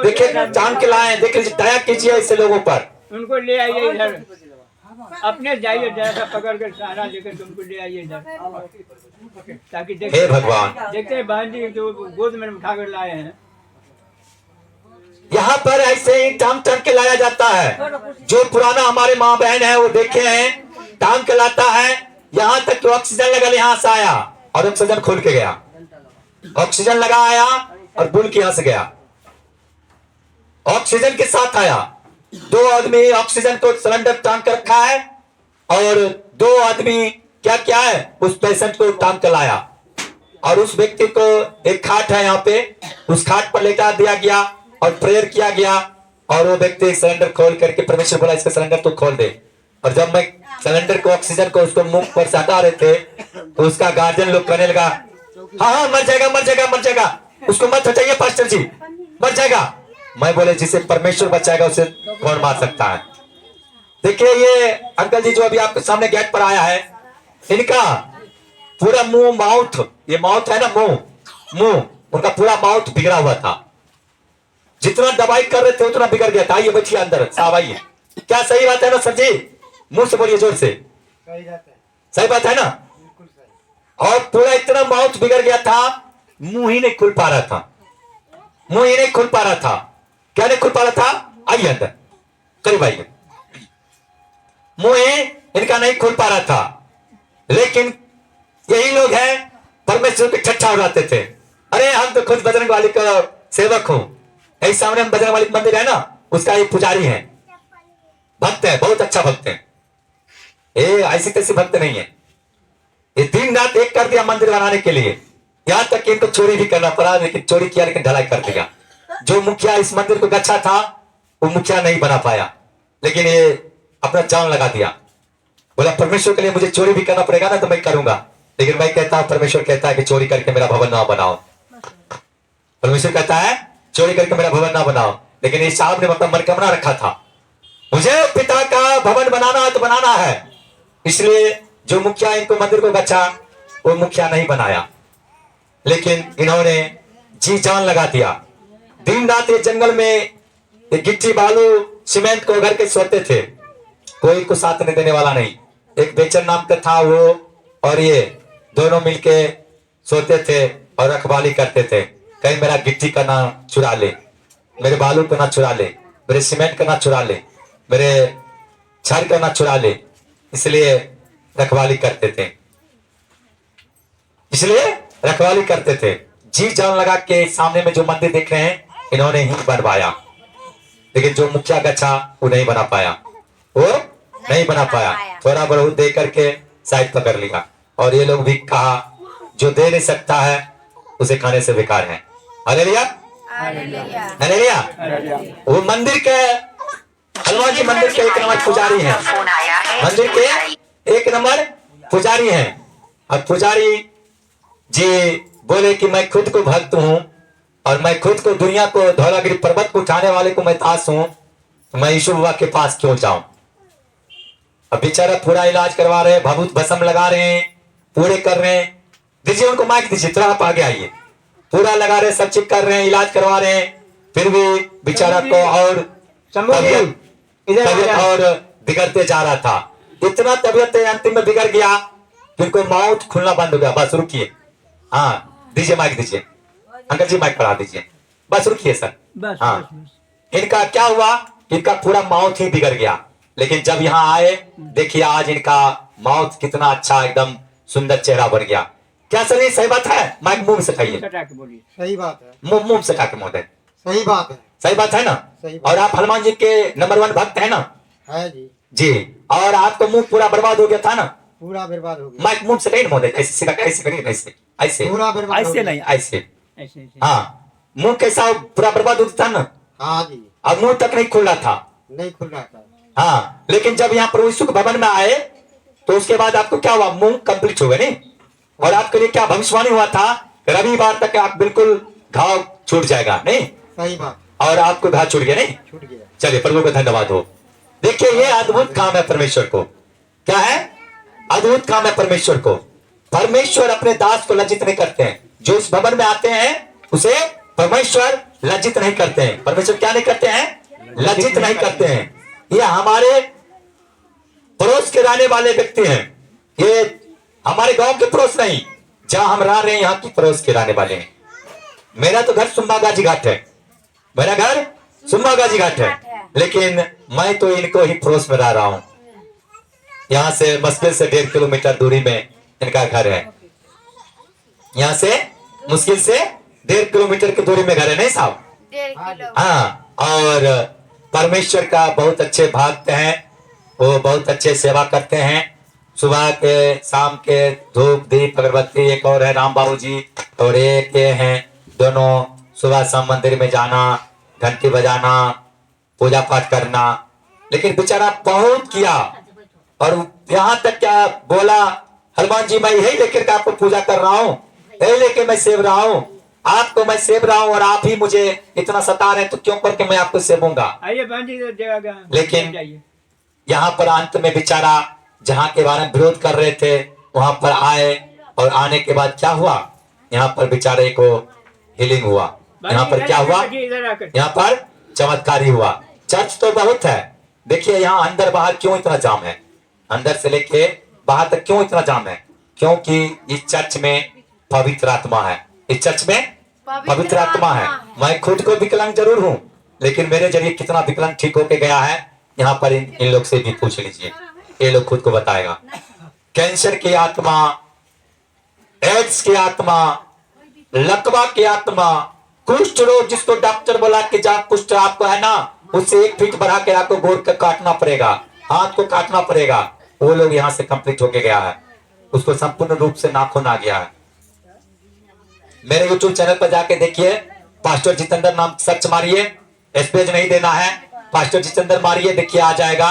देखिए टांग के लाए, देख लीजिए, दया कीजिए ऐसे लोगों पर। उनको ले आइए इधर, अपने जाइए जरा पकड़ कर सहारा लेकर तुमको ले आइए इधर, ताकि हे भगवान, देखते हैं बहन जी जो गोद में उठा कर लाए हैं। यहाँ पर ऐसे ही टांग टांग के लाया जाता है। जो पुराना हमारे माँ बहन है वो देखे हैं, टांग के लाता है, यहाँ तक कि ऑक्सीजन लगा यहाँ से आया और ऑक्सीजन खोल के गया, ऑक्सीजन लगा आया और बुल के यहाँ से गया, ऑक्सीजन के साथ आया। 2 आदमी ऑक्सीजन को सिलेंडर टांग के रखा है और 2 आदमी क्या क्या है, उस पेशेंट को टांग के लाया और उस व्यक्ति को एक खाट है यहाँ पे, उस खाट पर लेटा दिया गया और प्रेयर किया गया और वो व्यक्ति सिलेंडर खोल करके परमेश्वर बोला इसका सिलेंडर तो खोल दे। और जब मैं सिलेंडर को ऑक्सीजन को उसको मुंह पर से हटा रहे थे तो उसका गार्जियन लोग कहने लगा हाँ हाँ मर जाएगा मर जाएगा मर जाएगा, उसको मत हटाइए पास्टर जी, मर जाएगा। मैं बोले जिसे परमेश्वर बचाएगा उसे कौन मार सकता है। देखिए ये अंकल जी जो अभी आपके सामने गेट पर आया है, इनका पूरा मुंह माउथ, ये माउथ है ना मुंह, उनका पूरा माउथ बिगड़ा हुआ था। जितना दवाई कर रहे थे उतना बिगड़ गया था। आइए बचिए अंदर, साहब आइए। क्या सही बात है ना सर जी? मुंह से बोलिए जोर से। सही बात है ना? और पूरा इतना माउथ बिगड़ गया था, मुंह ही नहीं खुल पा रहा था, मुंह ही नहीं खुल पा रहा था। क्या नहीं खुल पा रहा था? आइए अंदर करीब आइए। मुंह ही इनका नहीं खुल पा रहा था, लेकिन यही लोग हैं परमेश्वर के ठट्ठा उड़ाते थे। अरे हम तो खुद बजरंग वाली का सेवक हूं, यही सामने हम बजरंग वाली मंदिर है ना, उसका एक पुजारी है, भक्त है, बहुत अच्छा भक्त है। ये ऐसी तैसी भक्त नहीं है, ये दिन रात एक कर दिया मंदिर बनाने के लिए, यहां तक कि इनको चोरी भी करना पड़ा, लेकिन चोरी किया लेकिन ढलाई कर दिया। जो मुखिया इस मंदिर को गच्छा था वो मुखिया नहीं बना पाया, लेकिन ये अपना जान लगा दिया, बोला परमेश्वर के लिए मुझे चोरी भी करना पड़ेगा ना तो मैं करूंगा। लेकिन मैं कहता हूं, परमेश्वर कहता है कि चोरी करके मेरा भवन ना बनाओ। परमेश्वर कहता है चोरी करके मेरा भवन ना बनाओ, लेकिन इस साहब ने मतलब मनकामना रखा था, मुझे पिता का भवन बनाना है तो बनाना है। इसलिए जो मुखिया इनको मंदिर को गच्छा वो मुखिया नहीं बनाया, लेकिन इन्होंने जी जान लगा दिया। दिन रात ये जंगल में ये गिट्टी बालू सीमेंट को घर के सोते थे, कोई को साथ नहीं देने वाला नहीं। एक बेचन नाम का था वो और ये दोनों मिलके सोते थे और रखवाली करते थे, कहीं मेरा गिट्टी का ना चुरा ले, मेरे बालू को ना चुरा ले, मेरे सीमेंट का ना चुरा ले, मेरे छड़ का ना चुरा ले। इसलिए रखवाली करते थे, इसलिए रखवाली करते थे। जी जान लगा के सामने में जो मंदिर देख रहे हैं इन्होंने ही बनवाया, लेकिन जो मुखिया गच्छा वो नहीं बना पाया, वो नहीं बना पाया। थोड़ा बहुत दे करके साइड पकड़ लिया। और ये लोग भी कहा जो दे नहीं सकता है उसे खाने से बेकार है। Hallelujah hallelujah. वो मंदिर के हनुमान जी मंदिर के 1 नंबर पुजारी हैं, मंदिर के 1 नंबर पुजारी हैं। और पुजारी जी बोले कि मैं खुद को भक्त हूं और मैं खुद को दुनिया को धौलागिरी पर्वत को उठाने वाले को मैं दास हूं, तो मैं यीशु बाबा के पास क्यों जाऊं। अब बेचारा पूरा इलाज करवा रहे हैं, भभूत भस्म लगा रहे हैं, पूरे कर रहे हैं। दीजिए उनको माइक दीजिए, थोड़ा आप आगे आइए। पूरा लगा रहे, सब चेक कर रहे हैं, इलाज करवा रहे हैं, फिर भी बेचारा को और तबियत और बिगड़ते जा रहा था। इतना तबियत अंतिम में बिगड़ गया कि उनको माउथ खुलना बंद हो गया। बस रुकिए, हाँ दीजिए माइक दीजिए, अंकल जी माइक पढ़ा दीजिए, बस रुकिए सर। हाँ इनका क्या हुआ, इनका पूरा माउथ ही बिगड़ गया। लेकिन जब यहाँ आए देखिए आज इनका माउथ कितना अच्छा, एकदम सुंदर चेहरा बन गया। क्या सर ये सही बात है? माइक मुंह से खाइए, सही बात है, मुंह से खा के महोदय, सही बात है, सही बात है ना? सही बात। और आप हनुमान जी के नंबर 1 भक्त है ना? है जी, जी। और आपका मुंह पूरा बर्बाद हो गया था ना? पूरा बर्बाद हो गया। माइक मुंह से कहीं महोदय, ऐसे सीधा ऐसे करिए, ऐसे ऐसे, पूरा बर्बाद हो ऐसे गया। नहीं, ऐसे। ऐसे हाँ मुंह कैसा पूरा बर्बाद होता था ना, हाँ जी, और मुंह तक नहीं खुल रहा था। नहीं खुल रहा था। हाँ लेकिन जब यहाँ प्रभु यीशु के भवन में आए तो उसके बाद आपको क्या हुआ, मुंह कंप्लीट हो गए नहीं। और आपके लिए क्या भविष्यवाणी हुआ था, रविवार तक आप बिल्कुल घाव छूट जाएगा नहीं, सही बात, और आपको घाव छूट गया नहीं। छूट गया। चलिए प्रभु का धन्यवाद हो। देखिए ये अद्भुत काम है परमेश्वर को, क्या है? अद्भुत काम है परमेश्वर को। परमेश्वर अपने दास को लज्जित नहीं करते हैं, जो इस भवन में आते हैं उसे परमेश्वर लज्जित नहीं करते हैं। परमेश्वर क्या नहीं करते हैं? लज्जित नहीं करते हैं। ये हमारे पड़ोस के रहने वाले व्यक्ति हैं, ये हमारे गांव के पड़ोस नहीं, जहां हम रह रहे हैं यहाँ की पड़ोस के रहने वाले हैं। मेरा तो घर सुम्बा गाजी घाट है, मेरा घर सुम्मा जी घाट है, लेकिन मैं तो इनको ही पड़ोस में रह रहा हूँ। यहाँ से मुश्किल से 1.5 किलोमीटर दूरी में इनका घर है। यहाँ से मुश्किल से 1.5 किलोमीटर की दूरी में घर है, नहीं साहब? 1.5 किलो। हाँ, और परमेश्वर का बहुत अच्छे भक्त हैं, वो बहुत अच्छे सेवा करते हैं। सुबह के शाम के धूप दीप अगरबत्ती, एक और है राम बाबू जी, और एक ये हैं, दोनों सुबह शाम मंदिर में जाना, घंटी बजाना, पूजा पाठ करना। लेकिन बेचारा बहुत किया, और यहाँ तक क्या बोला, हनुमान जी मैं यही लेकर के आपको पूजा कर रहा हूँ, यही लेके मैं सेव रहा हूँ, आपको मैं सेव रहा हूँ, और आप ही मुझे इतना सता रहे हैं, तो क्यों करके मैं आपको सेवूंगा। आइए बहन जी जगह का लेकिन जाइए। यहाँ पर अंत में बेचारा जहाँ के बारे में विरोध कर रहे थे वहां पर आए, और आने के बाद क्या हुआ, यहाँ पर बेचारे को हीलिंग हुआ। यहाँ पर क्या हुआ, इधर आकर यहाँ पर चमत्कारी हुआ। चर्च तो बहुत है, देखिए यहाँ अंदर बाहर क्यों इतना जाम है, अंदर से लेके बाहर तक क्यों इतना जाम है, क्योंकि इस चर्च में पवित्र आत्मा है। इस चर्च में पवित्र आत्मा है। मैं खुद को विकलांग जरूर हूँ, लेकिन मेरे जरिए कितना विकलांग ठीक होके गया है, यहाँ पर इन लोग से भी पूछ लीजिए, ये लोग खुद को बताएगा। कैंसर की आत्मा, एड्स की आत्मा, लकवा की आत्मा, कुष्ठ रोग जिसको डॉक्टर बोला कि जब कुष्ठ आपको है ना, उससे 1 फीट बढ़ा के आपको गोड़ को काटना पड़ेगा, हाथ को काटना पड़ेगा, वो लोग यहाँ से कंप्लीट होके गया है, उसको संपूर्ण रूप से नाखून आ गया है। मेरे यूट्यूब चैनल पर जाके देखिए, पास्टर जितेंद्र नाम सर्च मारिए, स्पेस नहीं देना है, पास्टर जितेंद्र मारिए, देखिए आ जाएगा,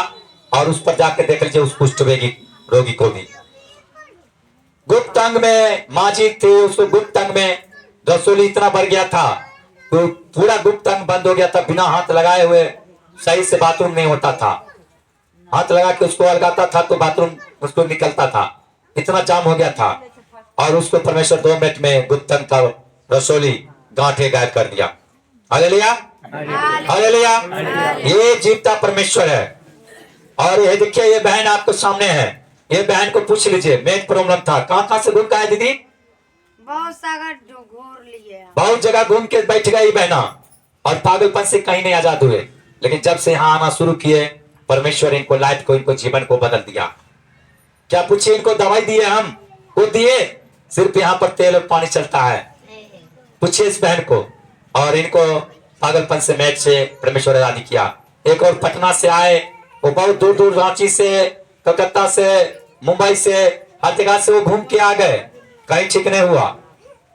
और उस पर जाके देख लीजिए उस कुष्ठ रोगी को भी। गुप्त अंग में माजी थी, उसको गुप्त अंग में रसोली इतना बढ़ गया था, तो पूरा गुप्त अंग बंद हो गया था, बिना हाथ लगाए हुए सही से बाथरूम नहीं होता था, हाथ लगा के उसको अलगाता था तो बाथरूम उसको निकलता था, इतना जाम हो गया था, और उसको परमेश्वर 2 मिनट में गुप्त अंग का रसोली गांठे गायब कर दिया। Hallelujah, hallelujah. ये जीवता परमेश्वर है। और ये देखिए, ये बहन आपको सामने है, ये बहन को पूछ लीजिए, मेन प्रॉब्लम था, कहाँ से घूम का है दीदी, बहुत सागर जो घूर लिए, बहुत जगह घूम के बैठ गई बहना, और पागलपन से कहीं नहीं आजाद हुए। लेकिन जब से यहाँ आना शुरू किए, परमेश्वर इनको लाइफ को, इनको जीवन को बदल दिया। क्या पूछिए, इनको दवाई दिए हम, वो दिए, सिर्फ यहाँ पर तेल और पानी चलता है। पूछिए इस बहन को, और इनको पागलपन से मैच से परमेश्वर आजादी किया। एक और पटना से आए, वो बहुत दूर दूर, रांची से, कलकत्ता से, मुंबई से, हर जगह से वो घूम के आ गए, कहीं ठीक नहीं हुआ।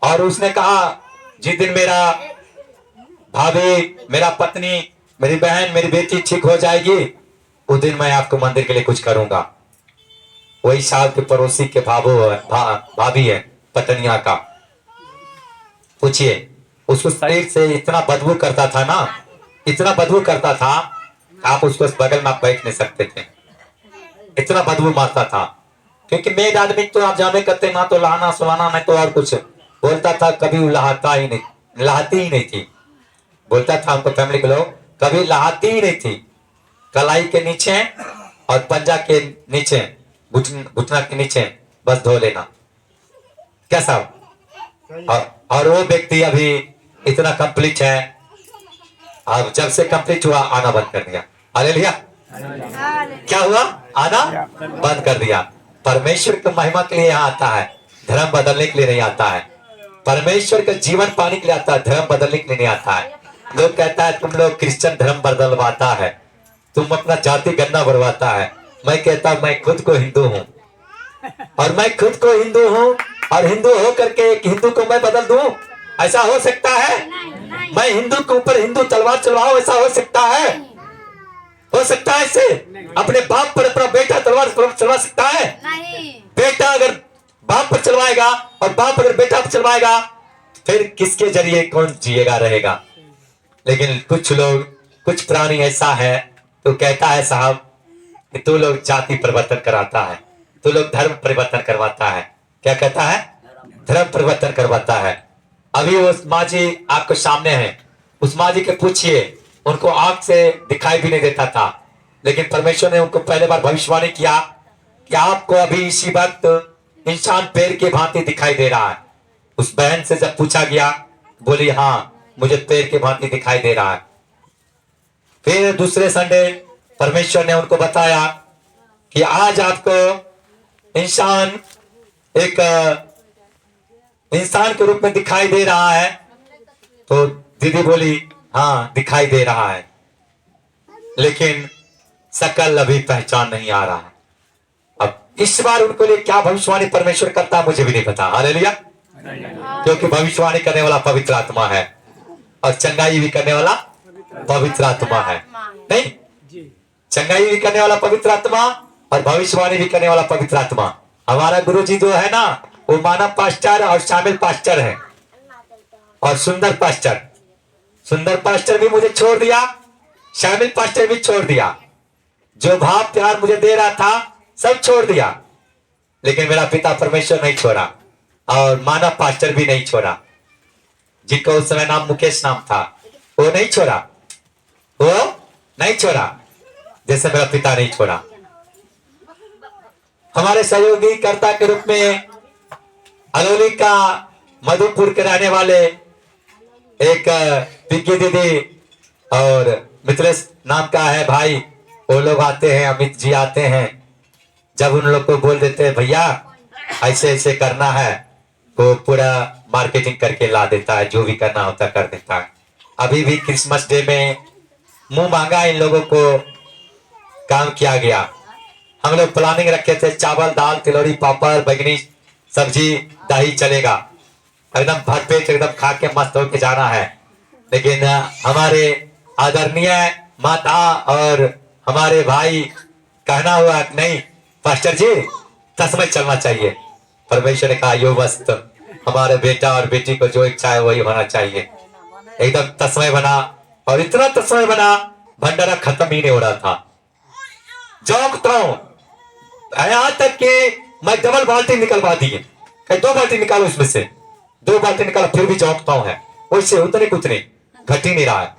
और उसने कहा जिस दिन मेरा भाभी, मेरा पत्नी, मेरी बहन, मेरी बेटी ठीक हो जाएगी, उस दिन मैं आपको मंदिर के लिए कुछ करूंगा। वही साहब के पड़ोसी के भाभी है पटनिया का। पूछिए, उसको शरीर से इतना बदबू करता था ना, इतना बदबू करता था, आप उसको बगल में बैठ नहीं सकते थे, इतना बदबू मारता था। क्योंकि मेड आदमी तो आप जाने करते ना, तो लहाना सुलाना नहीं तो और कुछ बोलता था, कभी लहाता ही नहीं, लहाती ही नहीं थी, बोलता था हमको फैमिली के लोग, कभी लहाती ही नहीं थी। कलाई के नीचे और पंजा के नीचे, घुटना के नीचे बस धो लेना, क्या साहब। और वो व्यक्ति अभी इतना कंप्लीट है, अब जब से कंप्लीट हुआ आना बंद कर दिया। हालेलुया। क्या हुआ, आना बंद कर दिया। परमेश्वर की महिमा के लिए यहाँ आता है, धर्म बदलने के लिए नहीं आता है। परमेश्वर का जीवन पाने के लिए आता है, धर्म बदलने के लिए नहीं आता है। लोग कहता है तुम लोग क्रिश्चियन धर्म बदलवाता है, तुम अपना जाति गन्ना बढ़वाता है। मैं कहता हूं मैं खुद को हिंदू हूँ, और मैं खुद को हिंदू हूँ, और हिंदू हो करके एक हिंदू को मैं बदल दूं, ऐसा हो सकता है? मैं हिंदू के ऊपर हिंदू तलवार चलवाऊं, ऐसा हो सकता है? हो सकता है ऐसे? अपने बाप पर अपना बेटा तलवार चलवा सकता है? नहीं। बेटा अगर बाप पर चलवाएगा और बाप अगर बेटा पर चलवाएगा, फिर किसके जरिए कौन जिएगा रहेगा? लेकिन कुछ लोग, कुछ प्राणी ऐसा है तो कहता है साहब कि तू लोग जाति परिवर्तन कराता है, तू लोग धर्म परिवर्तन करवाता है। क्या कहता है? धर्म परिवर्तन करवाता है। अभी उस माँ जी आपके सामने है, उस माँ जी के पूछिए, उनको आंख से दिखाई भी नहीं देता था, लेकिन परमेश्वर ने उनको पहले बार भविष्यवाणी किया कि आपको अभी इसी वक्त इंसान पैर के भांति दिखाई दे रहा है। उस बहन से जब पूछा गया, बोली हाँ मुझे पैर के भांति दिखाई दे रहा है। फिर दूसरे संडे परमेश्वर ने उनको बताया कि आज आपको इंसान एक इंसान के रूप में दिखाई दे रहा है। तो दीदी बोली हाँ दिखाई दे रहा है, लेकिन शकल अभी पहचान नहीं आ रहा है। अब इस बार उनको लिए क्या भविष्यवाणी परमेश्वर करता है मुझे भी नहीं पता। हालेलुया। क्योंकि भविष्यवाणी करने वाला पवित्र आत्मा है और चंगाई भी करने वाला पवित्र आत्मा है। नहीं, चंगाई भी करने वाला पवित्र आत्मा और भविष्यवाणी भी करने वाला पवित्र आत्मा। हमारा गुरुजी जो है ना वो मानव पास्टर और शामिल पास्टर है और सुंदर पास्टर। सुंदर पास्टर भी मुझे छोड़ दिया, शामिल पास्टर भी छोड़ दिया। जो भाव प्यार मुझे दे रहा था सब छोड़ दिया, लेकिन मेरा पिता परमेश्वर नहीं छोड़ा और मानव पास्टर भी नहीं छोड़ा। जिनका उस समय नाम मुकेश नाम था वो नहीं छोड़ा, वो नहीं छोड़ा जैसे मेरा पिता नहीं छोड़ा। हमारे सहयोगी कर्ता के रूप में अलोली का मधुपुर के रहने वाले एक पिंकी दीदी और मिथिलेश नाम का है भाई, वो लोग आते हैं, अमित जी आते हैं। जब उन लोग को बोल देते हैं भैया ऐसे ऐसे करना है, वो पूरा मार्केटिंग करके ला देता है, जो भी करना होता कर देता है। अभी भी क्रिसमस डे में मुंह मांगा इन लोगों को काम किया गया। हम लोग प्लानिंग रखे थे चावल दाल तिलौरी पापड़ बैगनी सब्जी दही चलेगा, एकदम भरपेट एकदम खा के मस्त होके जाना है। लेकिन हमारे आदरणीय माता और हमारे भाई कहना हुआ नहीं पास्टर जी तस्मै चलना चाहिए। परमेश्वर ने कहा यो वस्त हमारे बेटा और बेटी को जो इच्छा है वही होना चाहिए। एकदम तस्मै बना और इतना तस्मै बना भंडारा खत्म ही नहीं हो रहा था। चौंकता हूं यहाँ तक कि मैं डबल बाल्टी निकलवा दिए, 2 बाल्टी निकालो इसमें से, 2 बाल्टी निकालो, फिर भी चौंकता हूं है उससे उतने कुछ नहीं, घट ही नहीं रहा है,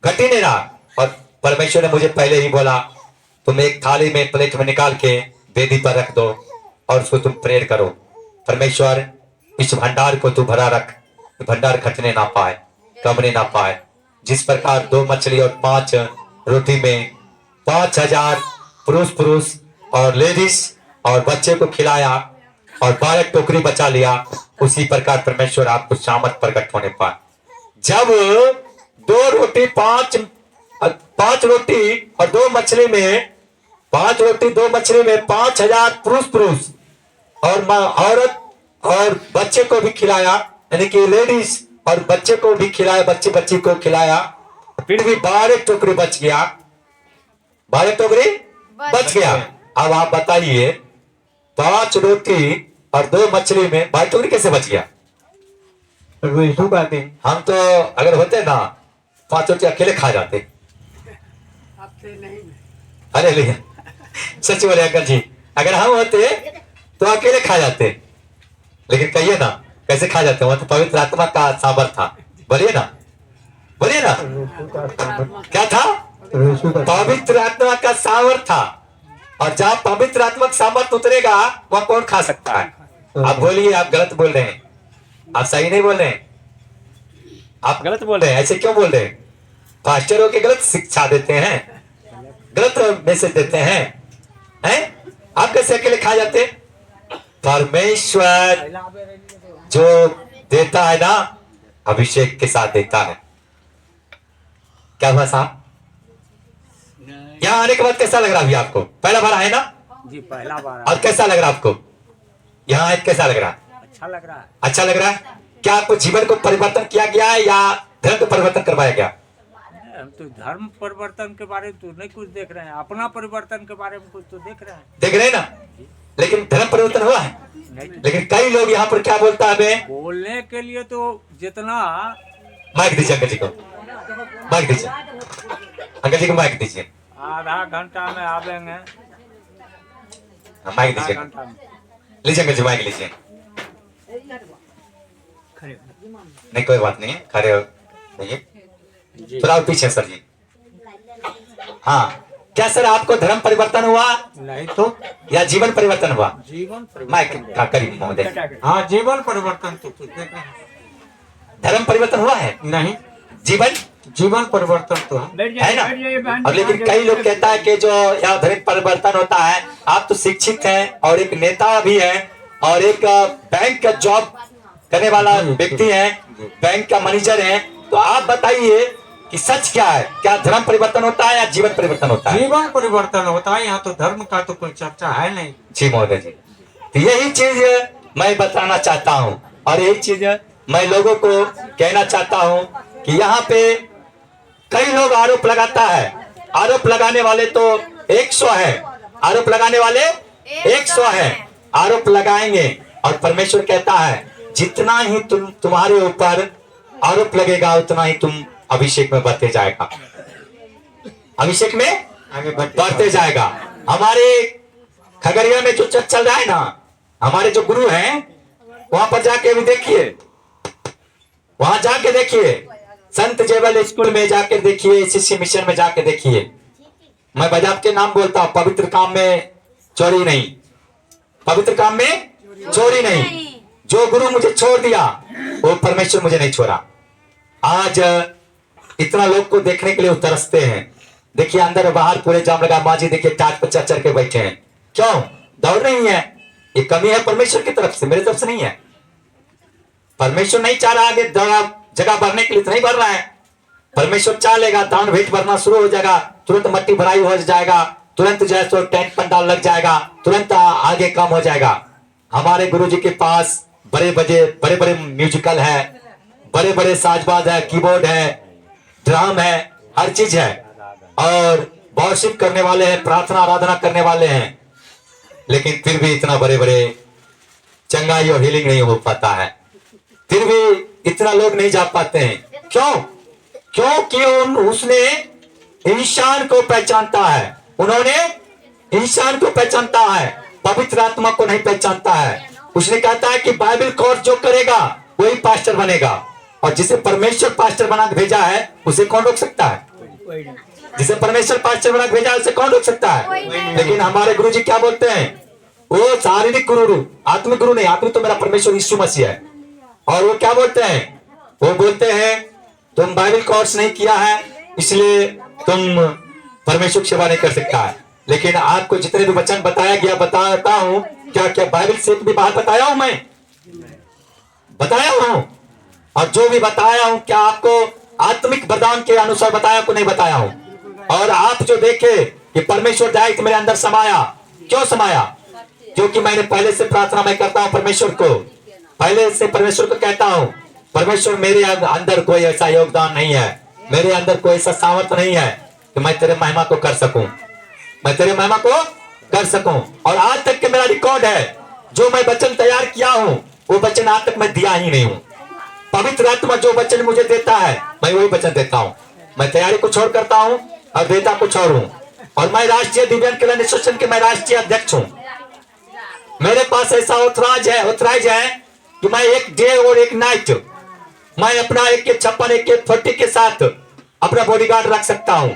घट ही नहीं रहा। और परमेश्वर ने मुझे पहले ही बोला तुम एक थाली में प्लेट में निकाल के वेदी पर रख दो और उसको तुम प्रेयर करो। परमेश्वर इस भंडार को तू भरा रख, भंडार घटने ना पाए, कमने ना पाए। जिस प्रकार 2 मछली और 5 रोटी में 5000 पुरुष और लेडीज और बच्चे को खिलाया और 12 टोकरी बचा लिया, उसी प्रकार परमेश्वर आपको सामर्थ प्रकट होने पाए। जब 2 रोटी 5 रोटी और 2 मछली में 5 रोटी 2 मछली में 5000 पुरुष और औरत और बच्चे को भी खिलाया, यानी कि लेडीज और बच्चे को भी खिलाया, बच्ची को खिलाया, फिर भी 12 टोकरी बच गया, 12 टोकरी बच गया। अब आप बताइए 5 रोटी और 2 मछली में 12 टोकरी कैसे बच गया? हम तो अगर होते ना 5 रोटी अकेले खा जाते। अरे लिया सच बोले अंकल जी, अगर हम होते तो अकेले खा जाते, लेकिन कहिए ना कैसे खा जाते? वहां तो पवित्र आत्मा का सामर्थ था। बोलिए ना, बोलिए ना, क्या था? पवित्र आत्मा का सामर्थ था। और जहां पवित्र आत्मा का सामर्थ उतरेगा वहां कौन खा सकता है? आप बोलिए, आप गलत बोल रहे हैं, आप सही नहीं बोल रहे हैं, आप गलत बोल रहे हैं। ऐसे क्यों बोल रहे हैं? पास्टरों के गलत शिक्षा देते हैं, गलत मैसेज देते हैं। आप कैसे अकेले खा जाते? परमेश्वर जो देता है ना अभिषेक के साथ देता है। क्या हुआ साहब? यहाँ आने के बाद कैसा लग रहा अभी आपको? पहला बार आए ना जी, पहला बार। और कैसा लग रहा आपको? यहाँ आए कैसा लग रहा? अच्छा लग रहा है। अच्छा लग रहा है। क्या आपको जीवन को परिवर्तन किया गया है या धर्म को परिवर्तन करवाया गया? हम तो धर्म परिवर्तन के बारे में तो नहीं कुछ देख रहे हैं, अपना परिवर्तन के बारे में कुछ तो देख रहे हैं। देख रहे हैं ना, लेकिन धर्म परिवर्तन हुआ है। लेकिन कई लोग यहाँ पर क्या बोलता है हमें? बोलने के लिए तो जितना। माइक दीजिए अंकल जी को, माइक दीजिए अंकल जी को, माइक दीजिए। आधा घंटा में आवेंगे, माइक दीजिए, घंटा में। लीजिए अंकल जी, माइक लीजिए। नहीं कोई बात नहीं है, खड़े हो जाइए, थोड़ा पीछे सर जी। हाँ, क्या सर आपको धर्म परिवर्तन हुआ? नहीं तो या जीवन परिवर्तन हुआ? जीवन माइक करीब महोदय। हाँ, जीवन परिवर्तन तो कुछ देख रहे हैं। धर्म परिवर्तन हुआ है? नहीं, जीवन जीवन परिवर्तन तो है। बैठ है ना? बैठ जाइए बहन। और लेकिन कई लोग कहता है कि जो यहाँ धर्म परिवर्तन होता है, आप तो शिक्षित हैं और एक नेता भी हैं और एक बैंक का जॉब करने वाला व्यक्ति है, बैंक का मैनेजर है, तो आप बताइए कि सच क्या है? क्या धर्म परिवर्तन होता है या जीवन परिवर्तन होता है? जीवन परिवर्तन होता है, यहाँ तो धर्म का तो कोई चर्चा है नहीं। जी महोदय जी, तो यही चीज मैं बताना चाहता हूँ और यही चीज मैं लोगों को कहना चाहता हूँ कि यहाँ पे कई लोग आरोप लगाता है, आरोप लगाने वाले तो 100 है, आरोप लगाने वाले 100 है, आरोप लगाएंगे और परमेश्वर कहता है जितना ही तुम्हारे ऊपर आरोप लगेगा उतना ही तुम अभिषेक में बढ़ते जाएगा, अभिषेक में आगे बढ़ते जाएगा। हमारे खगड़िया में जो चर्च चल रहा है ना, हमारे जो गुरु हैं वहां पर जाके भी देखिए, वहां जाके देखिए, संत जेवल स्कूल में जाके देखिए, शिष्य मिशन में जाके देखिए। मैं बजाब के नाम बोलता हूं, पवित्र काम में चोरी नहीं, पवित्र काम में चोरी नहीं। जो गुरु मुझे छोड़ दिया वो परमेश्वर मुझे नहीं छोड़ा। आज इतना लोग को देखने के लिए तरसते हैं, देखिए अंदर बाहर पूरे जाम लगा, माजी देखिए टाट पर चढ़ के बैठे हैं। क्यों? दौड़ नहीं है, ये कमी है परमेश्वर की तरफ से, मेरी तरफ से नहीं है। परमेश्वर नहीं चाह रहा आगे जगह भरने के लिए, तो नहीं भर रहा है। परमेश्वर चाह लेगा दान भेंट भरना शुरू हो जाएगा, तुरंत मट्टी भराई हो जाएगा, तुरंत जो है सो टेंट पंडाल लग जाएगा, तुरंत आगे काम हो जाएगा। हमारे गुरुजी के पास बड़े बड़े म्यूजिकल है, बड़े बड़े साजबाज है, कीबोर्ड है, ड्राम है, हर चीज है और वर्शिप करने वाले हैं, प्रार्थना आराधना करने वाले हैं, लेकिन फिर भी इतना बड़े बड़े चंगाई और हीलिंग नहीं हो पाता है, फिर भी इतना लोग नहीं जा पाते हैं। क्यों? क्योंकि उसने इंसान को पहचानता है, उन्होंने इंसान को पहचानता है, पवित्र आत्मा को नहीं पहचानता है। उसने कहता है कि बाइबल कोर्स जो करेगा वही पास्टर बनेगा, और जिसे परमेश्वर पास्टर बना के भेजा है उसे कौन रोक सकता है? जिसे परमेश्वर पास्टर बना के भेजा है उसे कौन रोक सकता है? लेकिन हमारे गुरु जी क्या बोलते हैं? वो शारीरिक गुरु, आत्मिक गुरु नहीं, आत्मिक तो मेरा परमेश्वर यीशु मसीह है। और वो क्या बोलते हैं? वो बोलते हैं तुम बाइबल कोर्स नहीं किया है इसलिए तुम परमेश्वर की सेवा नहीं कर सकता है। लेकिन आपको जितने भी वचन बताया गया बताता हूं, क्या क्या बाइबल से भी बाहर बताया हूं? मैं बताया हूं, और जो भी बताया हूं क्या आपको आत्मिक वरदान के अनुसार बताया को नहीं बताया हूं? और आप जो देखे कि परमेश्वर डायरेक्ट मेरे अंदर समाया, क्यों समाया? क्योंकि मैंने पहले से प्रार्थना मैं करता हूं परमेश्वर को, पहले से परमेश्वर को कहता हूं परमेश्वर मेरे अंदर कोई ऐसा योगदान नहीं है, मेरे अंदर कोई ऐसा सामर्थ्य नहीं है कि मैं तेरे महिमा को कर सकूं, मैं तेरे महिमा को कर सकूं। और आज तक के मेरा रिकॉर्ड है, जो मैं वचन तैयार किया हूं वो वचन आज तक मैं दिया ही नहीं हूं। पवित्र आत्मा जो वचन मुझे देता है मैं वही वचन देता हूं। मैं तैयारी कुछ और करता हूं और देता कुछ और हूं। और मैं राष्ट्रीय दिव्यांग कल्याण एसोसिएशन के मैं राष्ट्रीय अध्यक्ष हूं। मेरे पास ऐसा ऑथराइज है कि मैं एक डे और एक नाइट मैं अपना AK-56 AK-40 के साथ अपना बॉडीगार्ड रख सकता हूं,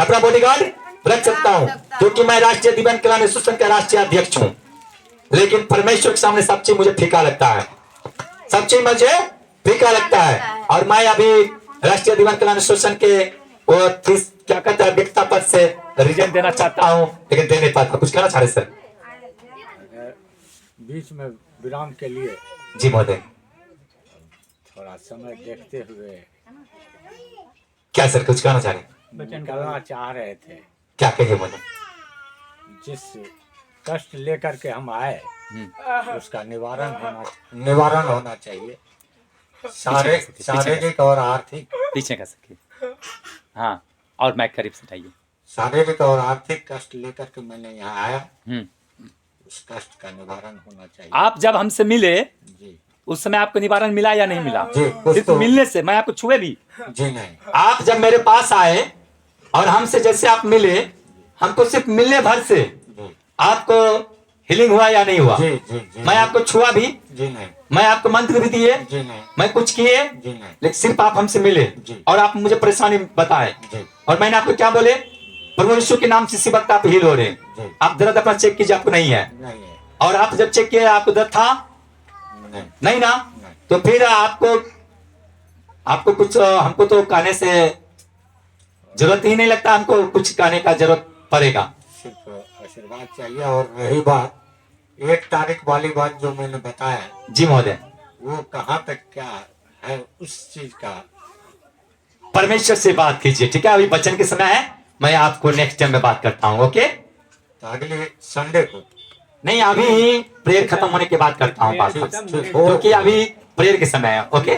अपना बॉडीगार्ड रख सकता हूं, क्योंकि मैं राष्ट्रीय दिव्यांग कल्याण एसोसिएशन का राष्ट्रीय अध्यक्ष हूं। लेकिन परमेश्वर के सामने सब चीज मुझे फीका लगता है, सब चीज मुझे फीका लगता है। और मैं अभी राष्ट्रीय दिव्यांग कल्याण एसोसिएशन के वो क्या कहते हैं अध्यक्षता पद से रिजाइन देना चाहता हूं, लेकिन दे नहीं पाता। कुछ कहना चाह रहे सर? बीच में विराम के लिए जी महोदय, थोड़ा समय देखते हुए क्या सर कुछ कहना चाह रहे? कहना चाह रहे थे, क्या कहिए महोदय? जिस कष्ट लेकर के हम आए उसका निवारण होना चाहिए, शारीरिक और आर्थिक। पीछे कर सके, हाँ, और माइक करीब से उठाइए। शारीरिक और आर्थिक कष्ट लेकर के मैंने यहाँ आया, उस कष्ट का निवारण होना चाहिए। आप जब हमसे मिले जी, उस समय आपको निवारण मिला या नहीं मिला? जी, सिर्फ तो मिलने से, मैं आपको छुए भी जी नहीं। आप जब मेरे पास आए और हमसे जैसे आप मिले, हमको सिर्फ मिलने भर से आपको हीलिंग हुआ या नहीं हुआ? जी, जी, जी, मैं आपको छुआ भी जी नहीं, मैं आपको मंत्र भी दिए जी नहीं, मैं कुछ किए, जी नहीं, लेकिन सिर्फ आप हमसे मिले जी। और आप मुझे परेशानी बताए, जी, और मैंने आपको क्या बोले? प्रभु यीशु के नाम से इसी वक्त आप हील हो रहे हैं। जी। आप दर्द अपना चेक कीजिए, आपको नहीं है। नहीं है, और आप जब चेक किए आपको दर्द था नहीं, नहीं ना? नहीं। तो फिर आपको आपको कुछ हमको तो कहने से जरूरत ही नहीं लगता, हमको कुछ कहने का जरूरत पड़ेगा। सिर्फ आशीर्वाद चाहिए। और रही बात 1 तारीख वाली बात जो मैंने बताया, जी महोदय, वो कहाँ तक क्या है उस चीज का? परमेश्वर से बात कीजिए, ठीक है? अभी वचन के समय है, मैं आपको नेक्स्ट टाइम में बात करता हूँ। ओके? तो अगले संडे को नहीं, अभी प्रेयर खत्म होने के बाद करता हूँ बात, क्योंकि अभी प्रेयर के समय है। ओके?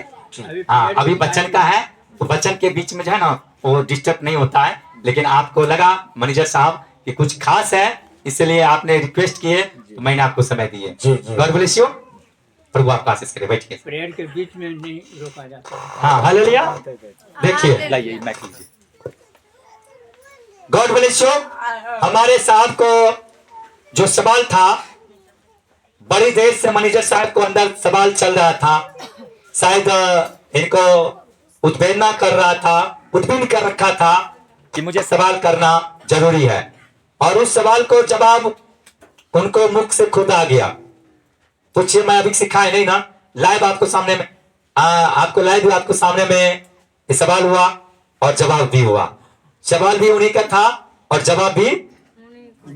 हाँ, अभी वचन का है, तो वचन के बीच में जो है ना वो डिस्टर्ब नहीं होता है। लेकिन आपको लगा मैनेजर साहब कि कुछ खास है, इसलिए आपने रिक्वेस्ट किए, तो मैंने आपको समय दिए। God bless you. प्रभु आपका आशीष करे। बैठिए। प्रेयर के बीच में नहीं रोका जाता है। हाँ, हालेलुया। देखिए, लाइए माइक लीजिए। God bless you. हमारे साहब को जो सवाल था, बड़ी देर से मैनेजर साहब को अंदर सवाल चल रहा था, शायद इनको उद्वेलना कर रहा था, उद्विग्न कर रखा था कि मुझे सवाल करना जरूरी है। और उस सवाल को जवाब उनको मुख से खुद आ गया। पूछिए, मैं अभी सिखाया नहीं ना, लाइव आपको सामने में आपको सामने में ये सवाल हुआ और जवाब भी हुआ। सवाल भी उन्हीं का था और जवाब भी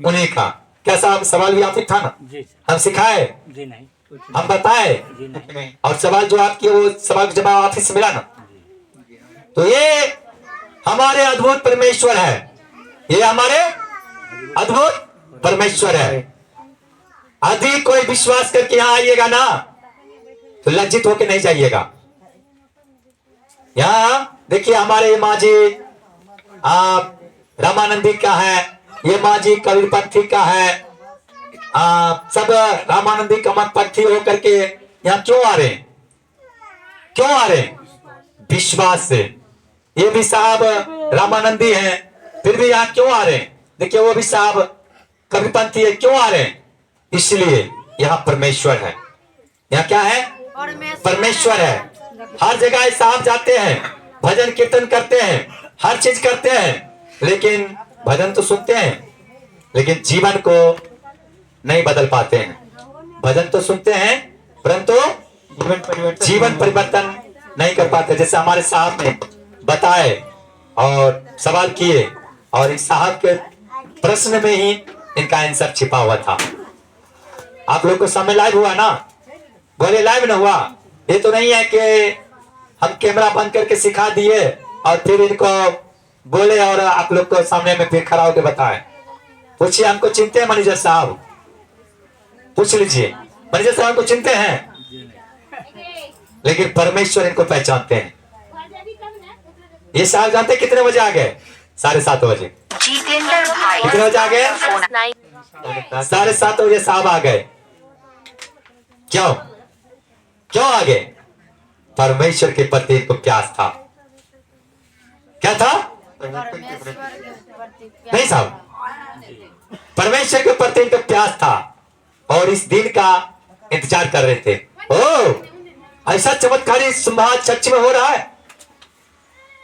उन्हीं का। कैसा सवाल भी आप ही था ना? जी हम सिखाए, जी नहीं, कुछ हम बताए, जी नहीं। और सवाल जो आपके वो सवाल का जवाब आप ही से मिला ना। तो ये हमारे अद्भुत परमेश्वर है, ये हमारे अद्भुत परमेश्वर है। यदि कोई विश्वास करके यहाँ आइएगा ना, तो लज्जित होके नहीं जाइएगा। यहाँ देखिए, हमारे माँ जी रामानंदी का है, ये माँ जी कबीरपंथी का है। सब रामानंदी का मतपंथी होकर के यहाँ क्यों आ रहे हैं? क्यों आ रहे हैं? विश्वास से। ये भी साहब रामानंदी हैं, फिर भी यहाँ क्यों आ रहे हैं? देखिए, वो भी साहब कबीरपंथी है, क्यों आ रहे हैं? इसलिए यहाँ परमेश्वर है। यहाँ क्या है? परमेश्वर है। हर जगह साहब जाते हैं, भजन कीर्तन करते हैं, हर चीज करते हैं, लेकिन भजन तो सुनते हैं, लेकिन जीवन को नहीं बदल पाते हैं। भजन तो सुनते हैं, परंतु जीवन परिवर्तन नहीं कर पाते। जैसे हमारे साहब ने बताए और सवाल किए, और इस साहब के प्रश्न में ही इनका आंसर छिपा हुआ था। आप लोग को सामने लाइव हुआ ना? बोले लाइव ना हुआ? ये तो नहीं है कि हम कैमरा बंद करके सिखा दिए और फिर इनको बोले और आप लोग को सामने में फिर खड़ा होकर बताए। पूछिए, हमको चिंते हैं मैनेजर साहब? पूछ लीजिए, मैनेजर साहब को चिंते हैं, लेकिन परमेश्वर इनको पहचानते हैं। ये साहब जानते कितने बजे आ गए? 7:30 बजे। कितने बजे आ गए? 7:30 बजे साहब आ गए। क्यों? क्यों आ गए? परमेश्वर के प्रति इनको प्यास था। क्या था? नहीं साहब, परमेश्वर के प्रति इनको प्यास था और इस दिन का इंतजार कर रहे थे। ओ, ऐसा चमत्कारी संवाद सच में हो रहा है,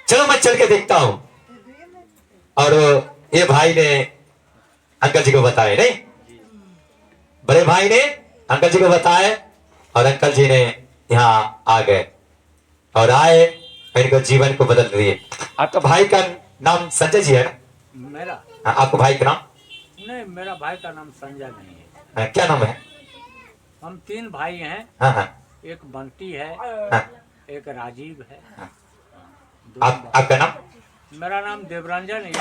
चलो मैं चल के देखता हूं। और ये भाई ने अंकल जी को बताया, नहीं, बड़े भाई ने अंकल जी को बताया और अंकल जी ने यहाँ आ गए और आए, इनको जीवन को बदल दिए। आपका भाई का नाम संजय जी है ना? मेरा? आपको भाई का नाम? नहीं, मेरा भाई का नाम संजय नहीं है। क्या नाम है? हम 3 भाई हैं। हाँ हाँ। एक बंटी है, हाँ। एक राजीव है। हाँ। आपका नाम? मेरा नाम देवरंजन है।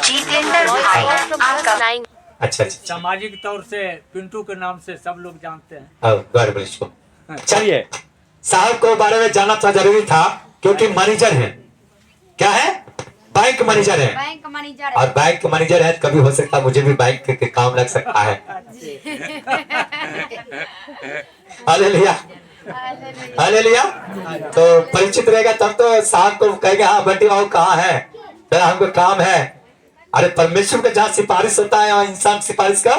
अच्छा अच्छा। सामाजिक तौर से पिंटू के नाम से सब लोग जानते हैं। चलिए, साहब को बारे में जानना तो जरूरी था, क्योंकि मैनेजर है। क्या है? बैंक मैनेजर है। बैंक मैनेजर और बैंक मैनेजर है, कभी हो सकता है मुझे भी बैंक के काम लग सकता है। Hallelujah, hallelujah. तो परिचित रहेगा तब तो साहब को कहेगा हाँ बंटी बाबू कहाँ है, तो हमको काम है। अरे परमेश्वर का जहाँ सिफारिश होता है वहाँ इंसान सिफारिश का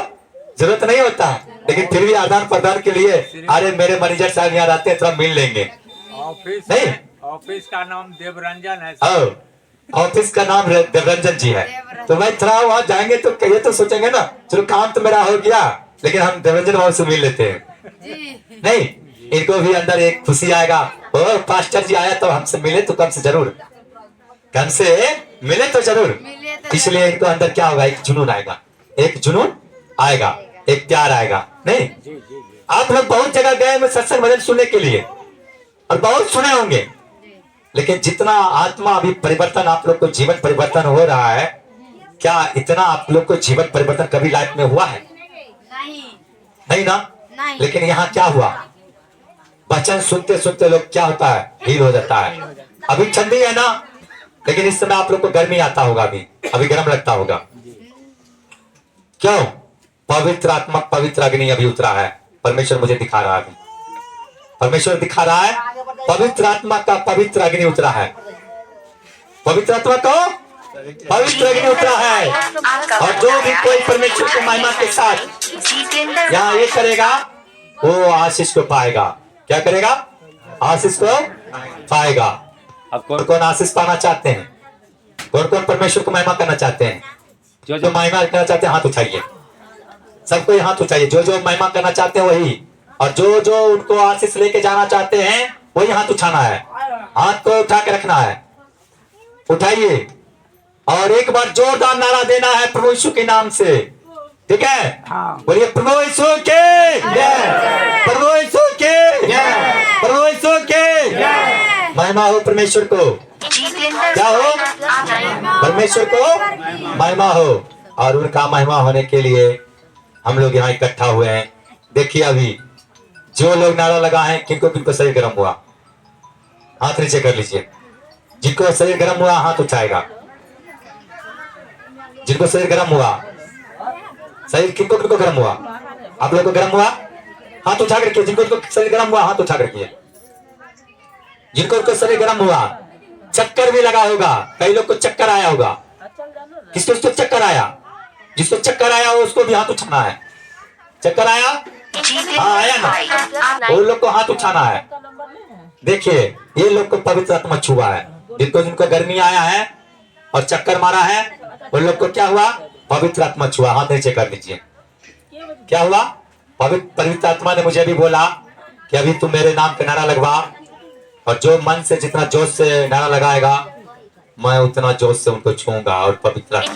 जरूरत नहीं होता है, लेकिन फिर भी आदान प्रदान के लिए अरे मेरे मैनेजर साहब यहाँ रहते हैं, थोड़ा मिल लेंगे। ऑफिस नहीं, ऑफिस का नाम देवरंजन है। ऑफिस का नाम देवरंजन जी है। तो भाई थोड़ा वहाँ जाएंगे तो ये तो सोचेंगे ना, चलो काम तो मेरा हो गया, लेकिन हम देवरंजन बाबू से मिल लेते हैं। नहीं, इनको भी अंदर एक खुशी आएगा, ओ पास्टर जी आया तो हमसे मिले तो कम से जरूर, कम से मिले तो जरूर। मिले तो इसलिए इनको अंदर क्या होगा, एक जुनून आएगा, एक जुनून आएगा, एक प्यार आएगा। नहीं, आप लोग बहुत जगह गए मैं सत्संग भजन सुनने के लिए और बहुत सुने होंगे, लेकिन जितना आत्मा अभी परिवर्तन आप लोग को जीवन परिवर्तन हो रहा है, क्या इतना आप लोग को जीवन परिवर्तन कभी लाइफ में हुआ है? नहीं नहीं ना। नहीं। लेकिन यहाँ क्या हुआ, वचन सुनते सुनते लोग क्या होता है, हील हो जाता है। अभी ठंडी है ना, लेकिन इस समय आप लोग को गर्मी आता होगा, अभी गर्म लगता होगा। क्यों? पवित्र आत्मा, पवित्र अग्नि अभी उतरा है। परमेश्वर मुझे दिखा रहा है, अभी परमेश्वर दिखा रहा है, पवित्र आत्मा का पवित्र अग्नि उतरा है। पवित्र आत्मा को पवित्र अग्नि उतरा है। और जो भी कोई परमेश्वर की महिमा के साथ यहाँ ये करेगा, वो आशीष को पाएगा। क्या करेगा? आशीष को पाएगा। अब कौन कौन आशीष पाना चाहते हैं? कौन कौन परमेश्वर को महिमा करना चाहते हैं? जो महिमा करना चाहते हैं हाथ उठाइए, सबको हाथ उठाइए। जो महिमा करना चाहते हैं वही, और जो उनको आशीष लेके जाना चाहते हैं वही हाथ उठाना है। हाथ को उठा के रखना है, उठाइए और एक बार जोरदार नारा देना है प्रभु यीशु के नाम से। ठीक है, बोलिए प्रभु यीशु के जय, प्रभु यीशु के जय, प्रभु यीशु के जय। महिमा हो परमेश्वर को, क्या हो? परमेश्वर को महिमा हो। और उनका महिमा होने के लिए हम लोग यहाँ इकट्ठा हुए हैं। देखिए अभी जो लोग नारा लगा है, किनको किनको शरीर गर्म हुआ, हाथ नीचे कर लीजिए। जिनको शरीर गर्म हुआ हाथ उठाएगा। जिनको शरीर गर्म हुआ, शरीर किनको किनको गर्म हुआ, आप लोग को गर्म हुआ हाथ उठा कर रखिए। जिनको शरीर गर्म हुआ हाथ उठा कर रखिए। जिनको शरीर गर्म हुआ, चक्कर भी लगा होगा, कई लोग को चक्कर आया होगा। किसको चक्कर आया? जिसको चक्कर आया हो उसको भी हाथ उठाना है। चक्कर आया? हाँ आया ना, उन लोग को हाथ उठाना है। देखिए ये लोग को पवित्र आत्मा छुआ है। जिनको गर्मी आया है और चक्कर मारा है, उन लोग को क्या हुआ? पवित्र आत्मा छुआ। हाथ नीचे कर लीजिए। क्या हुआ? पवित्र आत्मा ने मुझे अभी बोला कि अभी तुम मेरे नाम पे नारा लगवा, और जो मन से जितना जोश से नारा लगाएगा मैं उतना जोश से उनको छूऊंगा। और पवित्र आत्मा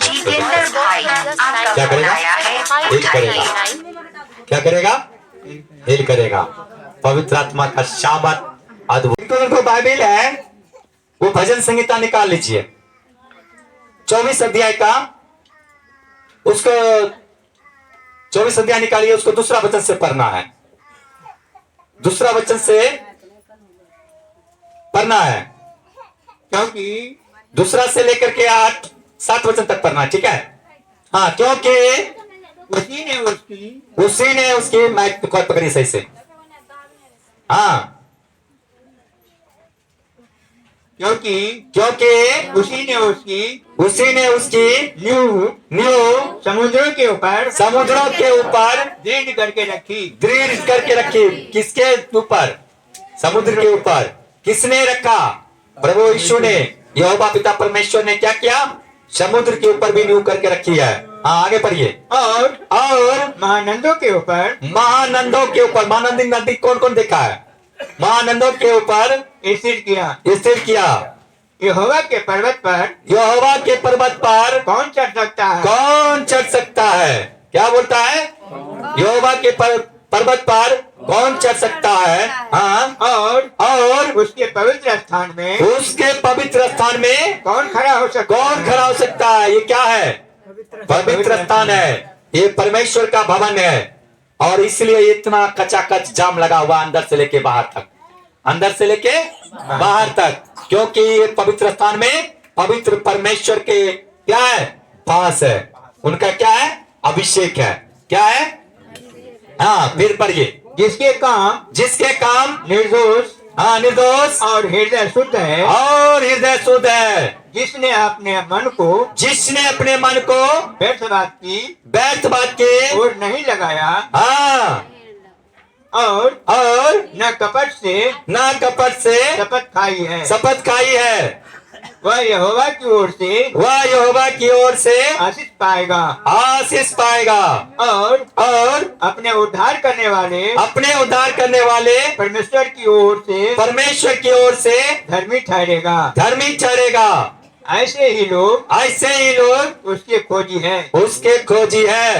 क्या करेगा? हील करेगा। क्या करेगा? हील करेगा। पवित्र आत्मा का शामत अद्भुत। उनको बाइबल है, वो भजन संहिता निकाल लीजिए 24 अध्याय का, उसको 24 अध्याय निकालिए, उसको दूसरा वचन से पढ़ना है। दूसरा वचन से पढ़ना है, क्योंकि दूसरा से लेकर के 8-7 वचन तक पढ़ना है। ठीक है, हाँ, क्योंकि उसी ने उसकी माइक पकड़ी सही से। हाँ, क्योंकि उसी ने उसकी न्यू समुद्रों के ऊपर दृढ़ करके रखी। किसके ऊपर? समुद्र के ऊपर। किसने रखा? प्रभु यीशु ने। यहोवा पिता परमेश्वर ने क्या किया? समुद्र के ऊपर भी न्यू करके रखी है। हाँ आगे पढ़िए। और महानंदों के ऊपर महानंदी नदी कौन कौन देखा है? महानंदों के ऊपर स्थिर किया। यहोवा के पर्वत पर कौन चढ़ सकता है? क्या बोलता है? यहोवा के पर्वत पर कौन चढ़ सकता है? हाँ, और उसके पवित्र स्थान में कौन खड़ा हो सकता है? ये क्या है? पवित्र स्थान है। ये परमेश्वर का भवन है, और इसलिए इतना कचाकच जाम लगा हुआ अंदर से लेके बाहर तक, क्योंकि ये पवित्र स्थान में पवित्र परमेश्वर के क्या है? पास है। उनका क्या है? अभिषेक है। क्या है? हाँ, फिर पढ़िए। जिसके काम निर्दोष और हृदय शुद्ध है, जिसने अपने मन को व्यर्थ बात की और नहीं लगाया, हाँ, और न कपट से शपथ खाई है। वह यहोवा की ओर से वह यहोवा की ओर से आशीष पाएगा आशीष पाएगा और अपने उद्धार करने वाले परमेश्वर की ओर से धर्मी ठहरेगा। ऐसे ही लोग उसके खोजी है।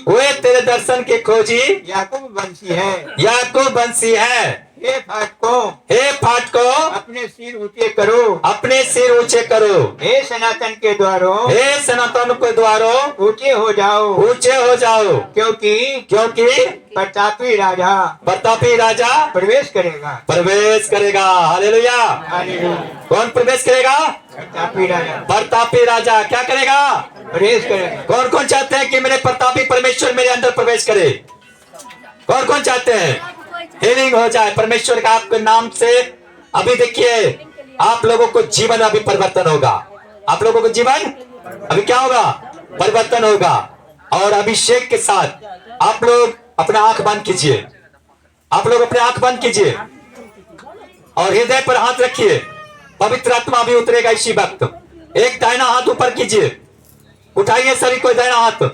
वे तेरे दर्शन के खोजी याकूब वंशी है। हे फाटकों अपने सिर ऊंचे करो। हे सनातन के द्वारों ऊंचे हो जाओ क्योंकि प्रतापी राजा प्रवेश करेगा। हालेलुया। कौन प्रवेश करेगा? प्रतापी राजा क्या करेगा? प्रवेश करेगा। कौन कौन चाहते हैं कि मेरे प्रतापी परमेश्वर मेरे अंदर प्रवेश करे? कौन कौन चाहते हैं हीलिंग हो जाए परमेश्वर का आपके नाम से? अभी देखिए आप लोगों को जीवन अभी परिवर्तन होगा। आप लोगों को जीवन अभी क्या होगा? परिवर्तन होगा। और अभिषेक के साथ आप लोग अपना आंख बंद कीजिए। और हृदय पर हाथ रखिए। पवित्र आत्मा भी उतरेगा इसी वक्त। एक दाहिना हाथ ऊपर कीजिए। उठाइए सभी को दाहिना हाथ।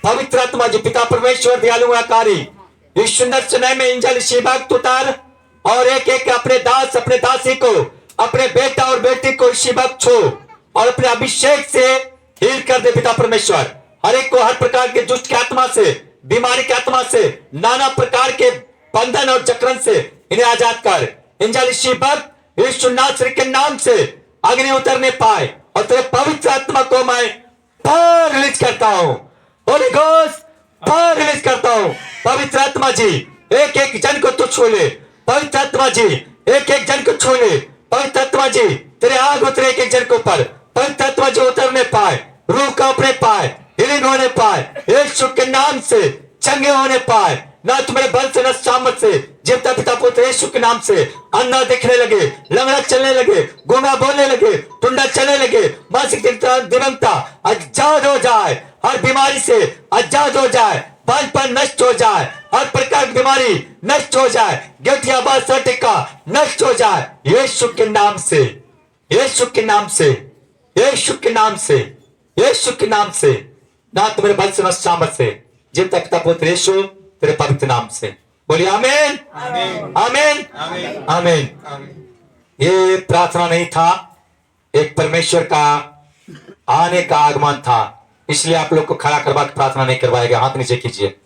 पवित्र आत्मा जी पिता परमेश्वर दयालु आकारी इस सुंदर समय में इंजल इसी वक्त उतार और एक एक अपने दासी को, अपने बेटा और बेटी को इसी वक्त छू और अपने अभिषेक से हील कर दे पिता परमेश्वर। हर एक को हर प्रकार के दुष्ट की आत्मा से, बीमारी की आत्मा से, नाना प्रकार के बंधन और जकड़न से इन्हें आजाद कर। इंजल इसी वक्त यीशु नासरी के नाम से अग्नि उतरने पाए और तेरे पवित्र आत्मा को मैं पार रिलीज करता हूं। होली घोस्ट पार रिलीज करता हूं। पवित्र आत्मा जी एक एक जन को तू छू ले। पवित्र आत्मा जी एक एक जन को छू ले। पवित्र आत्मा जी तेरे आग उतरे एक एक जन के ऊपर। पवित्र आत्मा जी उतरने पाए, रूह का अपने पाए, हीलिंग होने पाए, यीशु के नाम से चंगे होने पाए। ना तुम्हारे बल से न सामर्थ से, जीवता पिता पुत्र यीशु के नाम से अंधा दिखने लगे, लंगड़ा चलने लगे, गूंगा बोलने लगे, टुंडा चलने लगे, मानसिक दिव्यता आजाद हो जाए। हर बीमारी से आजाद हो जाए। बांझपन नष्ट हो जाए। हर प्रकार की बीमारी नष्ट हो जाए। गिल्टिया बासटिका नष्ट हो जाए यीशु के नाम से, यीशु के नाम से, यीशु के नाम से, यीशु के नाम से। ना तुम्हारे बल से न सामर्थ से, जीवता पिता पुत्र यीशु तेरे पवित्र नाम से। बोलिए आमीन आमीन आमीन। ये प्रार्थना नहीं था, एक परमेश्वर का आने का आगमन था। इसलिए आप लोग को खड़ा करवा के प्रार्थना नहीं करवाएगा। हाथ नीचे कीजिए।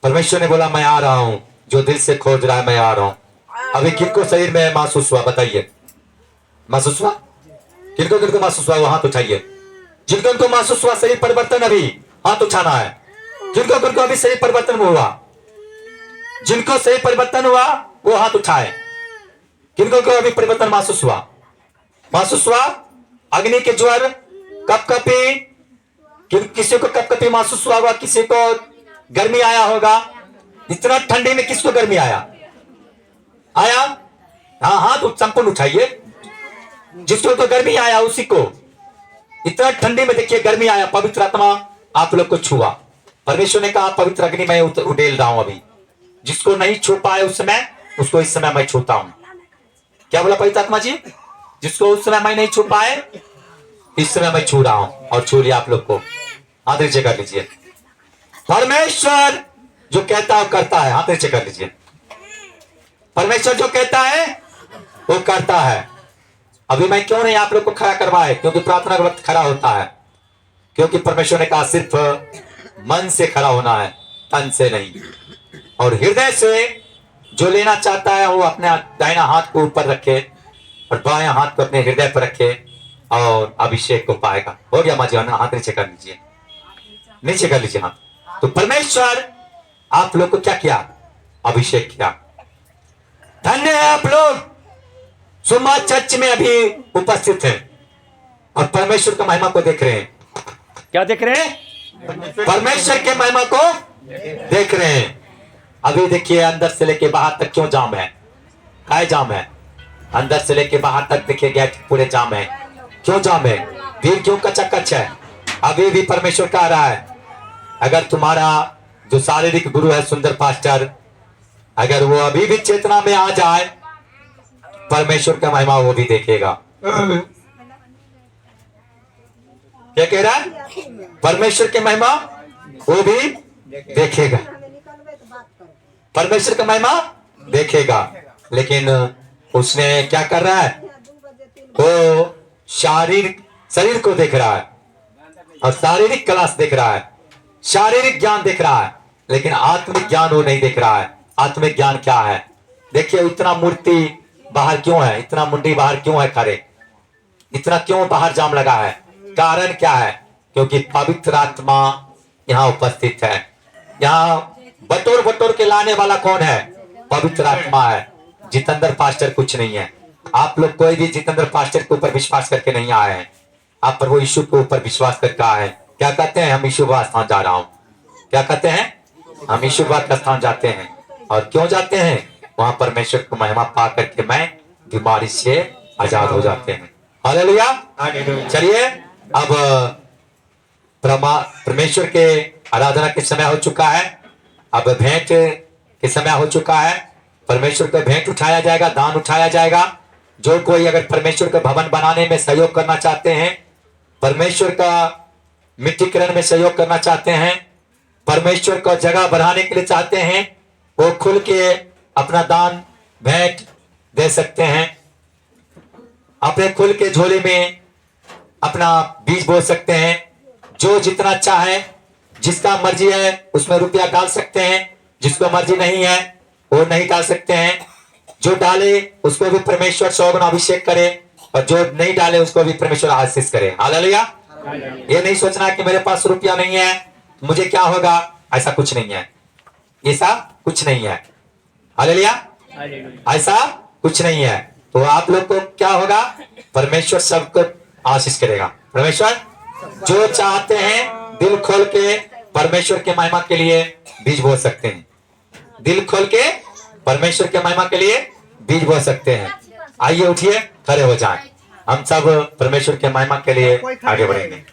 परमेश्वर ने बोला मैं आ रहा हूं। जो दिल से खोज रहा है मैं आ रहा हूं। अभी किनको शरीर में महसूस हुआ? बताइए। महसूस हुआ? किनको महसूस हुआ? वो हाथ उठाइए। जिनको महसूस हुआ शरीर परिवर्तन, अभी हाथ उठाना है। जिनको अभी शरीर परिवर्तन हुआ, जिनको शरीर परिवर्तन हुआ वो हाथ उठाए। किनको अभी परिवर्तन महसूस हुआ? अग्नि के ज्वर, कपकपी, किसी को कपकपी महसूस हुआ होगा, किसी को गर्मी आया होगा। इतना ठंडी में किसको गर्मी आया? हाँ हाथ संपूर्ण उठाइए। जिसको तो गर्मी आया उसी को। इतना ठंडी में देखिए गर्मी आया। पवित्र आत्मा आप लोग को छुआ। परमेश्वर ने कहा पवित्र अग्नि मैं उड़ेल रहा हूं। अभी जिसको नहीं छू पाए उस समय, उसको इस समय मैं छूता हूं। क्या बोला पवित्र आत्मा जी? जिसको उस समय मैं नहीं छू पाए, इस समय मैं छू रहा हूं। और छू लिया आप लोग को। हाथ नीचे कर लीजिए। परमेश्वर जो कहता है वो करता है। हाथ नीचे कर लीजिए। परमेश्वर जो कहता है वो करता है। अभी मैं क्यों नहीं आप लोग को खड़ा करवाए? क्योंकि प्रार्थना का वक्त खड़ा होता है। क्योंकि परमेश्वर ने कहा सिर्फ मन से खड़ा होना है, तन से नहीं। और हृदय से जो लेना चाहता है वो अपने दाहिना हाथ को ऊपर रखे और बायां हाथ को अपने हृदय पर रखे और अभिषेक को पाएगा। हो गया माजी? हाथ नीचे कर लीजिए। नीचे कर लीजिए हाथ। तो परमेश्वर आप लोग को क्या किया? अभिषेक किया। धन्य है आप लोग सुमा चर्च में अभी उपस्थित हैं और परमेश्वर का महिमा को देख रहे हैं। क्या देख रहे हैं? परमेश्वर के महिमा को देख रहे हैं। अभी देखिए अंदर से लेके बाहर तक क्यों जाम है? काय जाम है? अंदर से लेके बाहर तक देखिए गेट पूरे जाम है। क्यों जाम है? भीड़ क्यों कचाकच है? अभी भी परमेश्वर कह रहा है अगर तुम्हारा जो शारीरिक गुरु है सुंदर पास्टर, अगर वो अभी भी चेतना में आ जाए परमेश्वर का महिमा वो भी देखेगा। क्या कह रहा है? परमेश्वर की महिमा वो भी देखेगा, परमेश्वर का महिमा देखेगा। लेकिन उसने क्या कर रहा है? वो शरीर को देख रहा है और शारीरिक क्लास देख रहा है, शारीरिक ज्ञान देख रहा है, लेकिन आत्मिक ज्ञान वो नहीं देख रहा है। आत्मिक ज्ञान क्या है? देखिए इतना मूर्ति बाहर क्यों है, इतना मुंडी बाहर क्यों है खड़े, इतना क्यों बाहर जाम लगा है? कारण क्या है? क्योंकि पवित्र आत्मा यहाँ उपस्थित है। यहाँ बटोर बटोर के लाने वाला कौन है? पवित्र आत्मा है। जितेंद्र पास्टर कुछ नहीं है। आप लोग कोई भी जितेंद्र पास्टर के ऊपर विश्वास करके नहीं आए हैं, आप प्रभु यीशु के ऊपर विश्वास करके आए हैं। क्या कहते हैं? हम यीशु का स्थान जा रहा हूँ। क्या कहते हैं? हम यीशु का स्थान जाते हैं। और क्यों जाते हैं? वहां परमेश्वर को महिमा पा करके मैं बीमारी से आजाद हो जाते हैं। हालेलुया। चलिए अब परमेश्वर के आराधना के समय हो चुका है, अब भेंट के समय हो चुका है। परमेश्वर को भेंट उठाया जाएगा, दान उठाया जाएगा। जो कोई अगर परमेश्वर का भवन बनाने में सहयोग करना चाहते हैं, परमेश्वर का मिट्टीकरण में सहयोग करना चाहते हैं, परमेश्वर को जगह बढ़ाने के लिए चाहते हैं, वो खुल के अपना दान भेंट दे सकते हैं। अपने खुल के झोले में अपना बीज बो सकते हैं। जो जितना चाहे, जिसका मर्जी है उसमें रुपया डाल सकते हैं, जिसको मर्जी नहीं है वो नहीं डाल सकते हैं। जो डाले उसको भी परमेश्वर 100 गुना अभिषेक करे, और जो नहीं डाले उसको भी परमेश्वर आशीष करे। हालेलुया। ये नहीं सोचना कि मेरे पास रुपया नहीं है मुझे क्या होगा, ऐसा कुछ नहीं है, ऐसा कुछ नहीं है। हालेलुया। ऐसा कुछ नहीं है। तो आप लोग को क्या होगा? परमेश्वर सबको आशीष करेगा। परमेश्वर जो चाहते हैं दिल खोल के परमेश्वर के महिमा के लिए बीज बो सकते हैं। दिल खोल के परमेश्वर के महिमा के लिए बीज बो सकते हैं। आइए उठिए, खड़े हो जाएं। हम सब परमेश्वर के महिमा के लिए आगे बढ़ेंगे।